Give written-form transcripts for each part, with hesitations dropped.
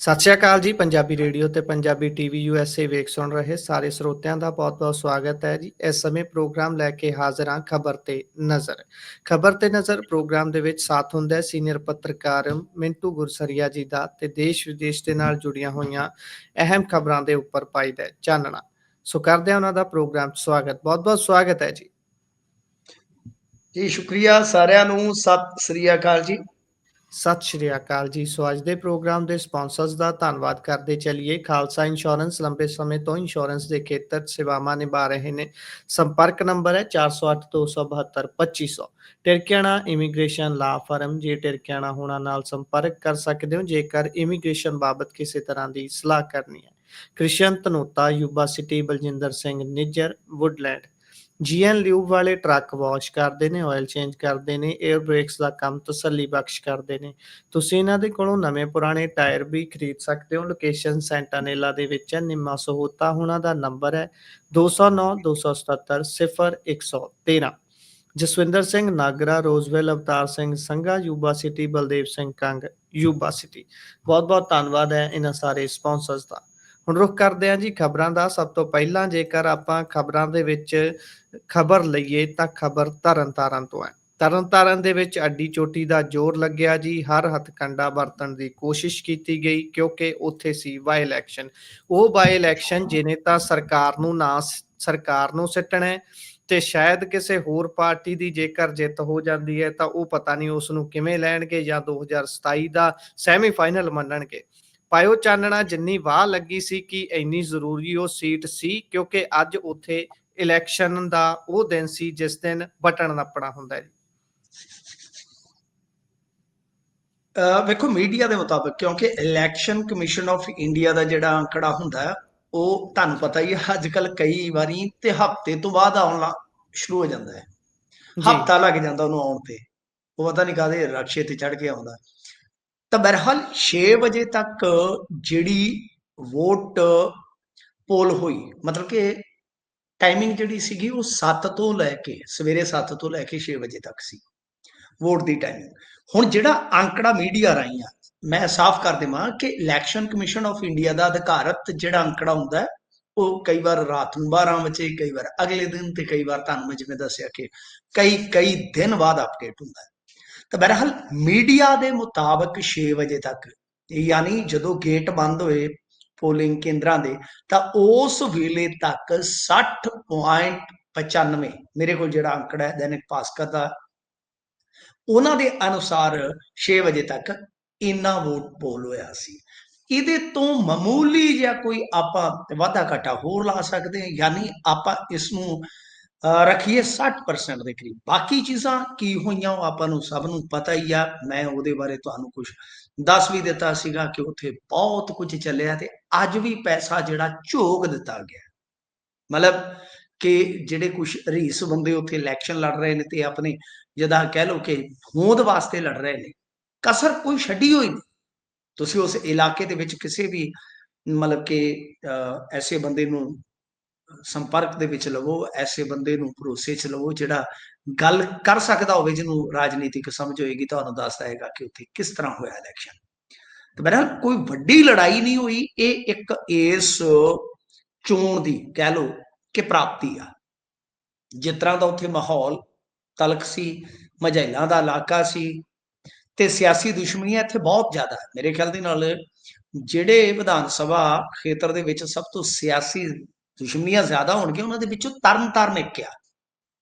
ਸਤਿ ਸ਼੍ਰੀ ਅਕਾਲ ਜੀ। ਪੰਜਾਬੀ ਰੇਡੀਓ ਤੇ ਪੰਜਾਬੀ ਟੀਵੀ ਯੂਐਸਏ ਵੇਖ ਸੁਣ ਰਹੇ ਸਾਰੇ ਸਰੋਤਿਆਂ ਦਾ ਬਹੁਤ-ਬਹੁਤ ਸਵਾਗਤ ਹੈ ਜੀ। ਇਸ ਸਮੇਂ ਪ੍ਰੋਗਰਾਮ ਲੈ ਕੇ ਹਾਜ਼ਰ ਹਾਂ ਖਬਰ ਤੇ ਨਜ਼ਰ। ਖਬਰ ਤੇ ਨਜ਼ਰ ਪ੍ਰੋਗਰਾਮ ਦੇ ਵਿੱਚ ਸਾਥ ਹੁੰਦਾ ਹੈ ਸੀਨੀਅਰ ਪੱਤਰਕਾਰ ਮਿੰਟੂ ਗੁਰਸਰੀਆ ਜੀ ਦਾ ਤੇ ਦੇਸ਼ ਵਿਦੇਸ਼ ਦੇ ਨਾਲ ਜੁੜੀਆਂ ਹੋਈਆਂ ਅਹਿਮ ਖਬਰਾਂ ਦੇ ਉੱਪਰ ਪਾਈਦਾ ਹੈ ਚਾਨਣਾ। ਸੋ ਕਰਦੇ ਹਾਂ ਉਹਨਾਂ ਦਾ ਪ੍ਰੋਗਰਾਮ ਸਵਾਗਤ। ਬਹੁਤ-ਬਹੁਤ ਸਵਾਗਤ ਹੈ ਜੀ। ਜੀ ਸ਼ੁਕਰੀਆ ਸਾਰਿਆਂ ਨੂੰ। ਸਤਿ ਸ੍ਰੀ ਅਕਾਲ ਜੀ। ਸਤਿ ਸ਼੍ਰੀ ਅਕਾਲ ਜੀ। ਸੋ ਅੱਜ ਦੇ ਪ੍ਰੋਗਰਾਮ ਦੇ ਸਪਾਂਸਰਸ ਦਾ ਧੰਨਵਾਦ ਕਰਦੇ ਚੱਲੀਏ। ਖਾਲਸਾ ਇੰਸ਼ੋਰੈਂਸ ਲੰਬੇ ਸਮੇਂ ਤੋਂ ਇੰਸ਼ੋਰੈਂਸ ਦੇ ਖੇਤਰ 'ਚ ਸੇਵਾਵਾਂ ਨਿਭਾ ਰਹੇ ਨੇ। ਸੰਪਰਕ ਨੰਬਰ ਹੈ 408 272 2500। ਟਿਰਕਿਆਣਾ ਇਮੀਗ੍ਰੇਸ਼ਨ ਲਾ ਫਰਮ। ਜੇ ਟਿਰਕਿਆਣਾ ਹੋਣਾ ਨਾਲ ਸੰਪਰਕ ਕਰ ਸਕਦੇ ਹੋ ਜੇਕਰ ਇਮੀਗ੍ਰੇਸ਼ਨ ਬਾਬਤ ਕਿਸੇ ਤਰ੍ਹਾਂ ਦੀ ਸਲਾਹ ਕਰਨੀ ਹੈ। Krishan Dhanota Yuba City Baljinder Singh Nijjar Woodland. GN lube ਵਾਲੇ ਟਰੱਕ ਵਾਸ਼ ਕਰਦੇ ਨੇ, ਆਇਲ ਚੇਂਜ ਕਰਦੇ ਨੇ, 에ਅਰ ਬ੍ਰੇਕਸ ਦਾ ਕੰਮ ਤਸੱਲੀ ਬਖਸ਼ ਕਰਦੇ ਨੇ। ਤੁਸੀਂ ਇਹਨਾਂ ਦੇ ਕੋਲੋਂ ਨਵੇਂ ਪੁਰਾਣੇ ਟਾਇਰ ਵੀ ਖਰੀਦ ਸਕਦੇ ਹੋ। ਲੋਕੇਸ਼ਨ ਸੈਂਟਾਨੇਲਾ ਦੇ ਵਿੱਚ ਹੈ। ਨਿੰਮਾ ਸਹੋਤਾ ਉਹਨਾਂ ਦਾ ਨੰਬਰ ਹੈ 209 277 0113। Jaswinder Singh Nagra Roseville Avtar Singh Sangha Yuba City Baldev Singh Kang Yuba City. ਬਹੁਤ-ਬਹੁਤ ਧੰਨਵਾਦ ਹੈ ਇਹਨਾਂ ਸਾਰੇ ਸਪਾਂਸਰਸ ਦਾ। ਹੁਣ ਰੁਖ ਕਰਦੇ ਹਾਂ ਜੀ ਖਬਰਾਂ ਦਾ। ਸਭ ਤੋਂ ਪਹਿਲਾਂ ਜੇਕਰ ਆਪਾਂ ਖਬਰਾਂ ਦੇ ਵਿੱਚ ਖਬਰ ਲਈਏ ਤਾਂ ਖਬਰ ਤਰਨਤਾਰਨ ਤੋਂ ਹੈ। ਤਰਨਤਾਰਨ ਦੇ ਵਿੱਚ ਅੱਡੀ ਚੋਟੀ ਦਾ ਜ਼ੋਰ ਲੱਗਿਆ ਜੀ। ਹਰ ਹੱਥਕੰਡਾ ਵਰਤਣ ਦੀ ਕੋਸ਼ਿਸ਼ ਕੀਤੀ ਗਈ ਕਿਉਂਕਿ ਉੱਥੇ ਸੀ ਬਾਈ ਇਲੈਕਸ਼ਨ। ਉਹ ਬਾਈ ਇਲੈਕਸ਼ਨ ਜਿਹਨੇ ਤਾਂ ਸਰਕਾਰ ਨੂੰ ਸਿੱਟਣਾ ਤੇ ਸ਼ਾਇਦ ਕਿਸੇ ਹੋਰ ਪਾਰਟੀ ਦੀ ਜੇਕਰ ਜਿੱਤ ਹੋ ਜਾਂਦੀ ਹੈ ਤਾਂ ਉਹ ਪਤਾ ਨਹੀਂ ਉਸ ਨੂੰ ਕਿਵੇਂ ਲੈਣਗੇ ਜਾਂ 2027 ਦਾ ਸੈਮੀਫਾਈਨਲ ਮੰਨਣਗੇ। ਪਾਇਓ ਚਾਨਣਾ ਜਿੰਨੀ ਵਾਹ ਲੱਗੀ ਸੀ ਕਿ ਇੰਨੀ ਜ਼ਰੂਰੀ ਉਹ ਸੀਟ ਸੀ ਕਿਉਂਕਿ ਅੱਜ ਉੱਥੇ ਇਲੈਕਸ਼ਨ ਦਾ ਉਹ ਦਿਨ ਸੀ ਜਿਸ ਦਿਨ ਬਟਨ ਨੱਪਣਾ ਹੁੰਦਾ ਹੈ। ਵੇਖੋ ਮੀਡੀਆ ਦੇ ਮੁਤਾਬਕ, ਕਿਉਂਕਿ ਇਲੈਕਸ਼ਨ ਕਮਿਸ਼ਨ ਆਫ ਇੰਡੀਆ ਦਾ ਜਿਹੜਾ ਅੰਕੜਾ ਹੁੰਦਾ ਹੈ ਉਹ ਤੁਹਾਨੂੰ ਪਤਾ ਹੀ ਹੈ ਅੱਜ ਕੱਲ ਕਈ ਵਾਰੀ ਤੇ ਹਫ਼ਤੇ ਤੋਂ ਬਾਅਦ ਆਉਣਾ ਸ਼ੁਰੂ ਹੋ ਜਾਂਦਾ ਹੈ। ਜੀ ਹਫ਼ਤਾ ਲੱਗ ਜਾਂਦਾ ਉਹਨੂੰ ਆਉਣ ਤੇ। ਉਹ ਪਤਾ ਨਹੀਂ ਕਾਹਦੇ ਰਕਸ਼ੇ ਤੇ ਚੜ ਕੇ ਆਉਂਦਾ। ਤਾਂ ਬਹਰਹਾਲ 6 ਵਜੇ ਤੱਕ ਜਿਹੜੀ ਵੋਟ ਪੋਲ ਹੋਈ, ਮਤਲਬ ਕਿ ਟਾਈਮਿੰਗ ਜਿਹੜੀ ਸੀਗੀ ਉਹ 7 ਤੋਂ ਲੈ ਕੇ ਸਵੇਰੇ 7 ਤੋਂ ਲੈ ਕੇ 6 ਵਜੇ ਤੱਕ ਸੀ ਵੋਟ ਦੀ ਟਾਈਮਿੰਗ। ਹੁਣ ਜਿਹੜਾ ਅੰਕੜਾ ਮੀਡੀਆ ਰਾਹੀਂ ਆ, ਮੈਂ ਸਾਫ਼ ਕਰ ਦੇਵਾਂ ਕਿ ਇਲੈਕਸ਼ਨ ਕਮਿਸ਼ਨ ਆਫ ਇੰਡੀਆ ਦਾ ਅਧਿਕਾਰਤ ਜਿਹੜਾ ਅੰਕੜਾ ਹੁੰਦਾ ਉਹ ਕਈ ਵਾਰ ਰਾਤ ਨੂੰ 12 ਵਜੇ, ਕਈ ਵਾਰ ਅਗਲੇ ਦਿਨ, ਤੇ ਕਈ ਵਾਰ ਤੁਹਾਨੂੰ ਮੈਂ ਜਿਵੇਂ ਦੱਸਿਆ ਕਿ ਕਈ ਦਿਨ ਬਾਅਦ ਅਪਡੇਟ ਹੁੰਦਾ ਹੈ। ਤਾਂ ਬਹਰਹਾਲ ਮੀਡੀਆ ਦੇ ਮੁਤਾਬਕ 6 ਵਜੇ ਤੱਕ, ਯਾਨੀ ਜਦੋਂ ਗੇਟ ਬੰਦ ਹੋਏ ਪੋਲਿੰਗ ਕੇਂਦਰਾਂ ਦੇ, ਤਾਂ ਉਸ ਵੇਲੇ ਤੱਕ 60.95, ਮੇਰੇ ਕੋਲ ਜਿਹੜਾ ਅੰਕੜਾ ਹੈ ਦੈਨਿਕ ਭਾਸਕਰ ਦਾ, ਉਹਨਾਂ ਦੇ ਅਨੁਸਾਰ 6 ਵਜੇ ਤੱਕ ਇੰਨਾ ਵੋਟ ਪੋਲ ਹੋਇਆ ਸੀ। ਇਹਦੇ ਤੋਂ ਮਾਮੂਲੀ ਜਿਹਾ ਕੋਈ ਆਪਾਂ ਵਾਧਾ ਘਾਟਾ ਹੋਰ ਲਾ ਸਕਦੇ ਹਾਂ, ਯਾਨੀ ਆਪਾਂ ਇਸ ਨੂੰ ਰੱਖੀਏ 60% ਦੇ ਕਰੀਬ। ਬਾਕੀ ਚੀਜ਼ਾਂ ਕੀ ਹੋਈਆਂ ਉਹ ਆਪਾਂ ਨੂੰ ਸਭ ਨੂੰ ਪਤਾ ਹੀ ਆ। ਮੈਂ ਉਹਦੇ ਬਾਰੇ ਤੁਹਾਨੂੰ ਕੁਝ ਦੱਸ ਵੀ ਦਿੱਤਾ ਸੀਗਾ ਕਿ ਉੱਥੇ ਬਹੁਤ ਕੁਝ ਚੱਲਿਆ ਤੇ ਅੱਜ ਵੀ ਪੈਸਾ ਜਿਹੜਾ ਝੋਕ ਦਿੱਤਾ ਗਿਆ। ਮਤਲਬ ਕਿ ਜਿਹੜੇ ਕੁਝ ਰੀਸ ਬੰਦੇ ਉੱਥੇ ਇਲੈਕਸ਼ਨ ਲੜ ਰਹੇ ਨੇ ਤੇ ਆਪਣੇ ਜਿੱਦਾਂ ਕਹਿ ਲਓ ਕਿ ਹੋਂਦ ਵਾਸਤੇ ਲੜ ਰਹੇ ਨੇ, ਕਸਰ ਕੋਈ ਛੱਡੀ ਹੋਈ ਨਹੀਂ। ਤੁਸੀਂ ਉਸ ਇਲਾਕੇ ਦੇ ਵਿੱਚ ਕਿਸੇ ਵੀ ਮਤਲਬ ਕਿ ਐਸੇ ਬੰਦੇ ਨੂੰ ਸੰਪਰਕ ਦੇ ਵਿੱਚ ਲਵੋ, ਐਸੇ ਬੰਦੇ ਨੂੰ ਭਰੋਸੇ 'ਚ ਲਵੋ ਜਿਹੜਾ ਗੱਲ ਕਰ ਸਕਦਾ ਹੋਵੇ, ਜਿਹਨੂੰ ਰਾਜਨੀਤਿਕ ਸਮਝ ਹੋਏਗੀ, ਤੁਹਾਨੂੰ ਦੱਸ ਦੇਗਾ ਕਿ ਉੱਥੇ ਕਿਸ ਤਰ੍ਹਾਂ ਹੋਇਆ ਇਲੈਕਸ਼ਨ। ਤੇ ਬਹਰਹਾਲ ਕੋਈ ਵੱਡੀ ਲੜਾਈ ਨਹੀਂ ਹੋਈ। ਇਹ ਇੱਕ ਇਸ ਚੋਣ ਦੀ ਕਹਿ ਲਓ ਕਿ ਪ੍ਰਾਪਤੀ ਆ। ਜਿਸ ਤਰ੍ਹਾਂ ਦਾ ਉੱਥੇ ਮਾਹੌਲ ਤਲਖ ਸੀ, ਮਝੈਲਾਂ ਦਾ ਇਲਾਕਾ ਸੀ ਤੇ ਸਿਆਸੀ ਦੁਸ਼ਮਣੀਆਂ ਇੱਥੇ ਬਹੁਤ ਜ਼ਿਆਦਾ ਹੈ। ਮੇਰੇ ਖਿਆਲ ਦੇ ਨਾਲ ਜਿਹੜੇ ਵਿਧਾਨ ਸਭਾ ਖੇਤਰ ਦੇ ਵਿੱਚ ਸਭ ਤੋਂ ਸਿਆਸੀ ਦੁਸ਼ਮਣੀਆਂ ਜ਼ਿਆਦਾ ਹੋਣਗੀਆਂ ਉਹਨਾਂ ਦੇ ਵਿੱਚੋਂ ਤਰਨਤਾਰਨ ਇੱਕ ਆ।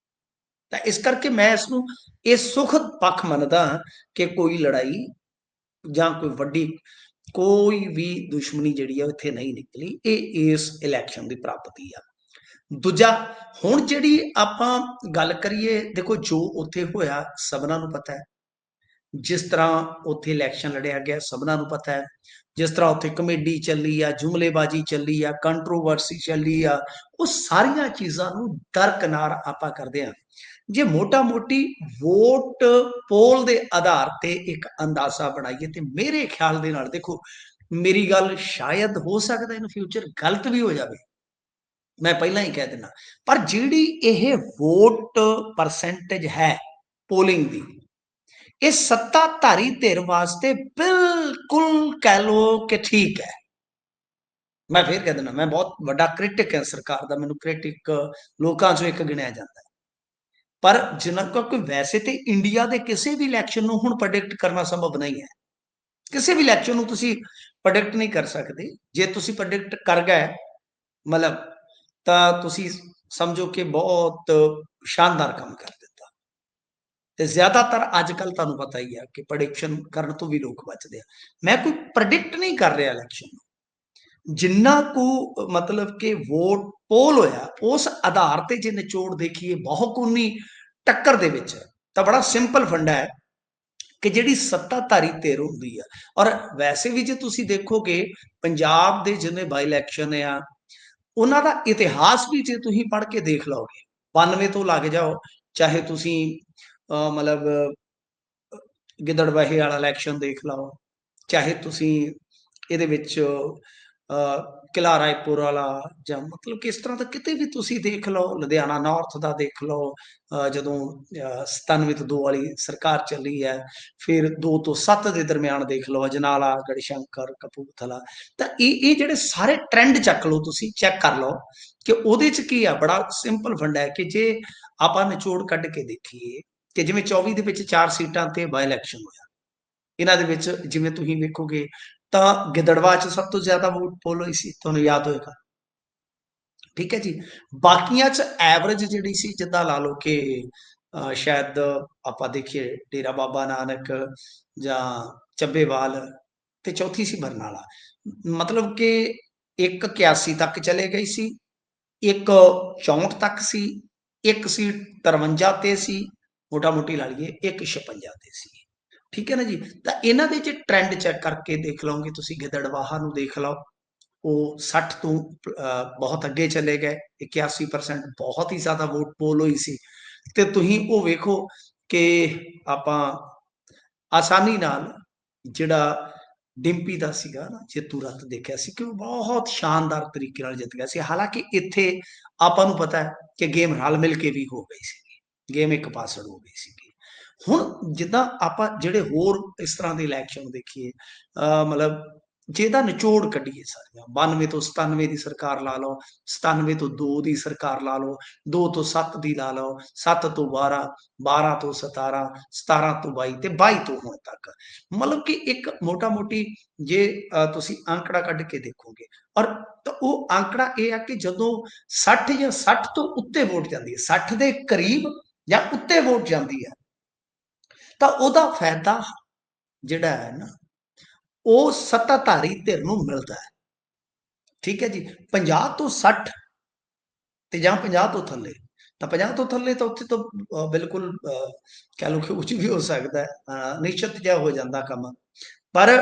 ਤਾਂ ਇਸ ਕਰਕੇ ਮੈਂ ਇਸ ਨੂੰ ਇਹ ਸੁਖਦ ਪੱਖ ਮੰਨਦਾ ਕਿ ਕੋਈ ਲੜਾਈ ਜਾਂ ਕੋਈ ਵੱਡੀ ਕੋਈ ਵੀ ਦੁਸ਼ਮਣੀ ਜਿਹੜੀ ਆ ਇੱਥੇ ਨਹੀਂ ਨਿਕਲੀ। ਇਹ ਇਸ ਇਲੈਕਸ਼ਨ ਦੀ ਪ੍ਰਾਪਤੀ ਆ। ਦੂਜਾ, ਹੁਣ ਜਿਹੜੀ ਆਪਾਂ ਗੱਲ ਕਰੀਏ, ਦੇਖੋ ਜੋ ਉੱਥੇ ਹੋਇਆ ਸਭਨਾਂ ਨੂੰ ਪਤਾ ਹੈ। ਜਿਸ ਤਰ੍ਹਾਂ ਉੱਥੇ ਇਲੈਕਸ਼ਨ ਲੜਿਆ ਗਿਆ ਸਭਨਾਂ ਨੂੰ ਪਤਾ ਹੈ। ਜਿਸ ਤਰ੍ਹਾਂ ਉੱਥੇ ਕਮੇਡੀ ਚੱਲੀ ਆ, ਜੁਮਲੇਬਾਜ਼ੀ ਚੱਲੀ ਆ, ਕੰਟਰੋਵਰਸੀ ਚੱਲੀ ਆ, ਉਹ ਸਾਰੀਆਂ ਚੀਜ਼ਾਂ ਨੂੰ ਦਰਕਨਾਰ ਆਪਾਂ ਕਰਦੇ ਹਾਂ। ਜੇ ਮੋਟਾ ਮੋਟੀ ਵੋਟ ਪੋਲ ਦੇ ਆਧਾਰ ਤੇ ਇੱਕ ਅੰਦਾਜ਼ਾ ਬਣਾਈਏ ਤੇ ਮੇਰੇ ਖਿਆਲ ਦੇ ਨਾਲ, ਦੇਖੋ ਮੇਰੀ ਗੱਲ ਸ਼ਾਇਦ ਹੋ ਸਕਦਾ ਇਨ ਫਿਊਚਰ ਗਲਤ ਵੀ ਹੋ ਜਾਵੇ, ਮੈਂ ਪਹਿਲਾਂ ਹੀ ਕਹਿ ਦਿੰਦਾ, ਪਰ ਜਿਹੜੀ ਇਹ ਵੋਟ ਪਰਸੈਂਟੇਜ ਹੈ ਪੋਲਿੰਗ ਦੀ, ਇਹ ਸੱਤਾਧਾਰੀ ਧਿਰ ਵਾਸਤੇ ਬਿਲਕੁਲ ਕਹਿ ਲੋ ਕਿ ਠੀਕ ਹੈ। ਮੈਂ ਫੇਰ ਕਹਿ ਦਿੰਦਾ, ਮੈਂ ਬਹੁਤ ਵੱਡਾ ਕ੍ਰਿਟਿਕ ਹਾਂ ਸਰਕਾਰ ਦਾ, ਮੈਨੂੰ ਕ੍ਰਿਟਿਕ ਲੋਕਾਂ ਚੋਂ ਇੱਕ ਗਿਣਿਆ ਜਾਂਦਾ ਹੈ। ਪਰ ਜਿਨ੍ਹਾਂ ਕੋਈ ਵੈਸੇ ਤੇ ਇੰਡੀਆ ਦੇ ਕਿਸੇ ਵੀ ਇਲੈਕਸ਼ਨ ਨੂੰ ਹੁਣ ਪ੍ਰੈਡਿਕਟ ਕਰਨਾ ਸੰਭਵ ਨਹੀਂ ਹੈ। ਕਿਸੇ ਵੀ ਇਲੈਕਸ਼ਨ ਨੂੰ ਤੁਸੀਂ ਪ੍ਰੈਡਿਕਟ ਨਹੀਂ ਕਰ ਸਕਦੇ। ਜੇ ਤੁਸੀਂ ਪ੍ਰੈਡਿਕਟ ਕਰ ਗਏ ਮਤਲਬ ਤਾਂ ਤੁਸੀਂ ਸਮਝੋ ਕਿ ਬਹੁਤ ਸ਼ਾਨਦਾਰ ਕੰਮ ਕਰ ਦਿੱਤਾ। ਤੇ ਜ਼ਿਆਦਾਤਰ ਅੱਜ ਕੱਲ ਤੁਹਾਨੂੰ ਪਤਾ ਹੀ ਹੈ ਕਿ ਪ੍ਰੈਡਿਕਸ਼ਨ ਕਰਨ ਤੋਂ ਵੀ ਲੋਕ ਬਚਦੇ ਆ। ਮੈਂ ਕੋਈ ਪ੍ਰੈਡਿਕਟ ਨਹੀਂ ਕਰ ਰਿਹਾ ਇਲੈਕਸ਼ਨ ਨੂੰ, ਜਿੰਨਾ ਕੁ ਮਤਲਬ ਕਿ ਵੋਟ ਪੋਲ ਹੋਇਆ ਉਸ ਆਧਾਰ ਤੇ ਜੇ ਨਿਚੋੜ ਦੇਖੀਏ ਬਹੁਕੌਮੀ ਟੱਕਰ ਦੇ ਵਿੱਚ, ਤਾਂ ਬੜਾ ਸਿੰਪਲ ਫੰਡਾ ਹੈ ਕਿ ਜਿਹੜੀ ਸੱਤਾਧਾਰੀ ਧਿਰ ਹੁੰਦੀ ਆ, ਔਰ ਵੈਸੇ ਵੀ ਜੇ ਤੁਸੀਂ ਦੇਖੋਗੇ ਪੰਜਾਬ ਦੇ ਜਿੰਨੇ ਬਾਈ ਇਲੈਕਸ਼ਨ ਆ ਉਹਨਾਂ ਦਾ ਇਤਿਹਾਸ ਵੀ ਜੇ ਤੁਸੀਂ ਪੜ੍ਹ ਕੇ ਦੇਖ ਲਓਗੇ, 92 ਤੋਂ ਲੱਗ ਜਾਓ, ਚਾਹੇ ਤੁਸੀਂ ਮਤਲਬ ਗਿੱਦੜਬਾਹੇ ਵਾਲਾ ਇਲੈਕਸ਼ਨ ਦੇਖ ਲਓ, ਚਾਹੇ ਤੁਸੀਂ ਇਹਦੇ ਵਿੱਚ ਕਿਲ੍ਹਾ ਰਾਏਪੁਰ ਵਾਲਾ, ਜਾਂ ਮਤਲਬ ਕਿ ਇਸ ਤਰ੍ਹਾਂ ਦਾ ਕਿਤੇ ਵੀ ਤੁਸੀਂ ਦੇਖ ਲਓ, ਲੁਧਿਆਣਾ ਨਾਰਥ ਦਾ ਦੇਖ ਲਓ, ਜਦੋਂ 97 ਤੋਂ 2 ਵਾਲੀ ਸਰਕਾਰ ਚੱਲੀ ਹੈ, ਫਿਰ 2 ਤੋਂ 7 ਦੇ ਦਰਮਿਆਨ ਦੇਖ ਲਓ, ਅਜਨਾਲਾ, ਗੜਸ਼ੰਕਰ, ਕਪੂਰਥਲਾ, ਤਾਂ ਇਹ ਜਿਹੜੇ ਸਾਰੇ ਟ੍ਰੈਂਡ ਚੱਕ ਲਓ, ਤੁਸੀਂ ਚੈੱਕ ਕਰ ਲਓ ਕਿ ਉਹਦੇ 'ਚ ਕੀ ਆ। ਬੜਾ ਸਿੰਪਲ ਫੰਡਾ ਹੈ ਕਿ ਜੇ ਆਪਾਂ ਨਿਚੋੜ ਕੱਢ ਕੇ ਦੇਖੀਏ ਕਿ ਜਿਵੇਂ 24 ਦੇ ਵਿੱਚ 4 ਸੀਟਾਂ ਤੇ ਬਾਈ ਇਲੈਕਸ਼ਨ ਹੋਇਆ, ਇਹਨਾਂ ਦੇ ਵਿੱਚ ਜਿਵੇਂ ਤੁਸੀਂ ਵੇਖੋਗੇ ਤਾਂ ਗਿੱਦੜਵਾ 'ਚ ਸਭ ਤੋਂ ਜ਼ਿਆਦਾ ਵੋਟ ਪੋਲ ਹੋਈ ਸੀ, ਤੁਹਾਨੂੰ ਯਾਦ ਹੋਏਗਾ, ਠੀਕ ਹੈ ਜੀ। ਬਾਕੀਆਂ 'ਚ ਐਵਰੇਜ ਜਿਹੜੀ ਸੀ, ਜਿੱਦਾਂ ਲਾ ਲਓ ਕਿ ਸ਼ਾਇਦ ਆਪਾਂ ਦੇਖੀਏ ਡੇਰਾ ਬਾਬਾ ਨਾਨਕ ਜਾਂ ਚੱਬੇਵਾਲ, ਤੇ ਚੌਥੀ ਸੀ ਬਰਨਾਲਾ, ਮਤਲਬ ਕਿ 181 ਤੱਕ ਚਲੇ ਗਈ ਸੀ, ਇੱਕ 64 ਤੱਕ ਸੀ, ਇੱਕ ਸੀਟ 53 ਤੇ ਸੀ, ਮੋਟਾ ਮੋਟੀ ਲਾ ਲਈਏ ਇੱਕ 56 ਤੇ ਸੀ, ਠੀਕ ਹੈ ਨਾ ਜੀ। ਤਾਂ ਇਹਨਾਂ ਦੇ 'ਚ ਟ੍ਰੈਂਡ ਚੈੱਕ ਕਰਕੇ ਦੇਖ ਲਓਗੇ ਤੁਸੀਂ, ਗਿੱਦੜਬਾਹਾ ਨੂੰ ਦੇਖ ਲਓ, ਉਹ 60 ਤੋਂ ਬਹੁਤ ਅੱਗੇ ਚਲੇ ਗਏ, 81% ਬਹੁਤ ਹੀ ਜ਼ਿਆਦਾ ਵੋਟ ਪੋਲ ਹੋਈ ਸੀ। ਤੇ ਤੁਸੀਂ ਉਹ ਵੇਖੋ ਕਿ ਆਪਾਂ ਆਸਾਨੀ ਨਾਲ ਜਿਹੜਾ ਡਿੰਪੀ ਦਾ ਸੀਗਾ ਨਾ ਜੇਤੂ ਰੱਥ, ਦੇਖਿਆ ਸੀ ਕਿ ਉਹ ਬਹੁਤ ਸ਼ਾਨਦਾਰ ਤਰੀਕੇ ਨਾਲ ਜਿੱਤ ਗਿਆ ਸੀ। ਹਾਲਾਂਕਿ ਇੱਥੇ ਆਪਾਂ ਨੂੰ ਪਤਾ ਹੈ ਕਿ ਗੇਮ ਰਲ ਮਿਲ ਕੇ ਵੀ ਹੋ ਗਈ ਸੀ, ਗੇਮ ਇੱਕ ਪਾਸੜ ਹੋ ਗਈ ਸੀ। ਹੁਣ ਜਿੱਦਾਂ ਆਪਾਂ ਜਿਹੜੇ ਹੋਰ ਇਸ ਤਰ੍ਹਾਂ ਦੇ ਇਲੈਕਸ਼ਨ ਦੇਖੀਏ, ਮਤਲਬ ਜਿਹਦਾ ਨਿਚੋੜ ਕੱਢੀਏ ਸਾਰੀਆਂ, 92 ਤੋਂ 97 ਦੀ ਸਰਕਾਰ ਲਾ ਲਓ, 97 ਤੋਂ 2 ਦੀ ਸਰਕਾਰ ਲਾ ਲਓ, 2 ਤੋਂ 7 ਦੀ ਲਾ ਲਓ, 7 ਤੋਂ 12, 12 ਤੋਂ 17, 17 ਤੋਂ 22 ਤੇ 22 ਤੋਂ ਹੁਣ ਤੱਕ, ਮਤਲਬ ਕਿ ਇੱਕ ਮੋਟਾ ਮੋਟੀ ਜੇ ਤੁਸੀਂ ਅੰਕੜਾ ਕੱਢ ਕੇ ਦੇਖੋਗੇ, ਔਰ ਤਾਂ ਉਹ ਅੰਕੜਾ ਇਹ ਆ ਕਿ ਜਦੋਂ 60 ਜਾਂ 60 ਤੋਂ ਉੱਤੇ ਵੋਟ ਜਾਂਦੀ ਹੈ, 60 ਦੇ ਕਰੀਬ ਜਾਂ ਉੱਤੇ ਵੋਟ ਜਾਂਦੀ ਹੈ, ਤਾਂ ਉਹਦਾ ਫਾਇਦਾ ਜਿਹੜਾ ਹੈ ਨਾ ਉਹ ਸੱਤਾਧਾਰੀ ਧਿਰ ਨੂੰ ਮਿਲਦਾ ਹੈ, ਠੀਕ ਹੈ ਜੀ। 50 ਤੋਂ 60 ਤੇ ਜਾਂ 50 ਤੋਂ ਥੱਲੇ, ਤਾਂ 50 ਤੋਂ ਥੱਲੇ ਤਾਂ ਉੱਥੇ ਤਾਂ ਬਿਲਕੁਲ ਕਹਿ ਲਓ ਕਿ ਕੁਝ ਵੀ ਹੋ ਸਕਦਾ ਹੈ, ਨਿਸ਼ਚਿਤ ਜਿਹਾ ਹੋ ਜਾਂਦਾ ਕੰਮ। ਪਰ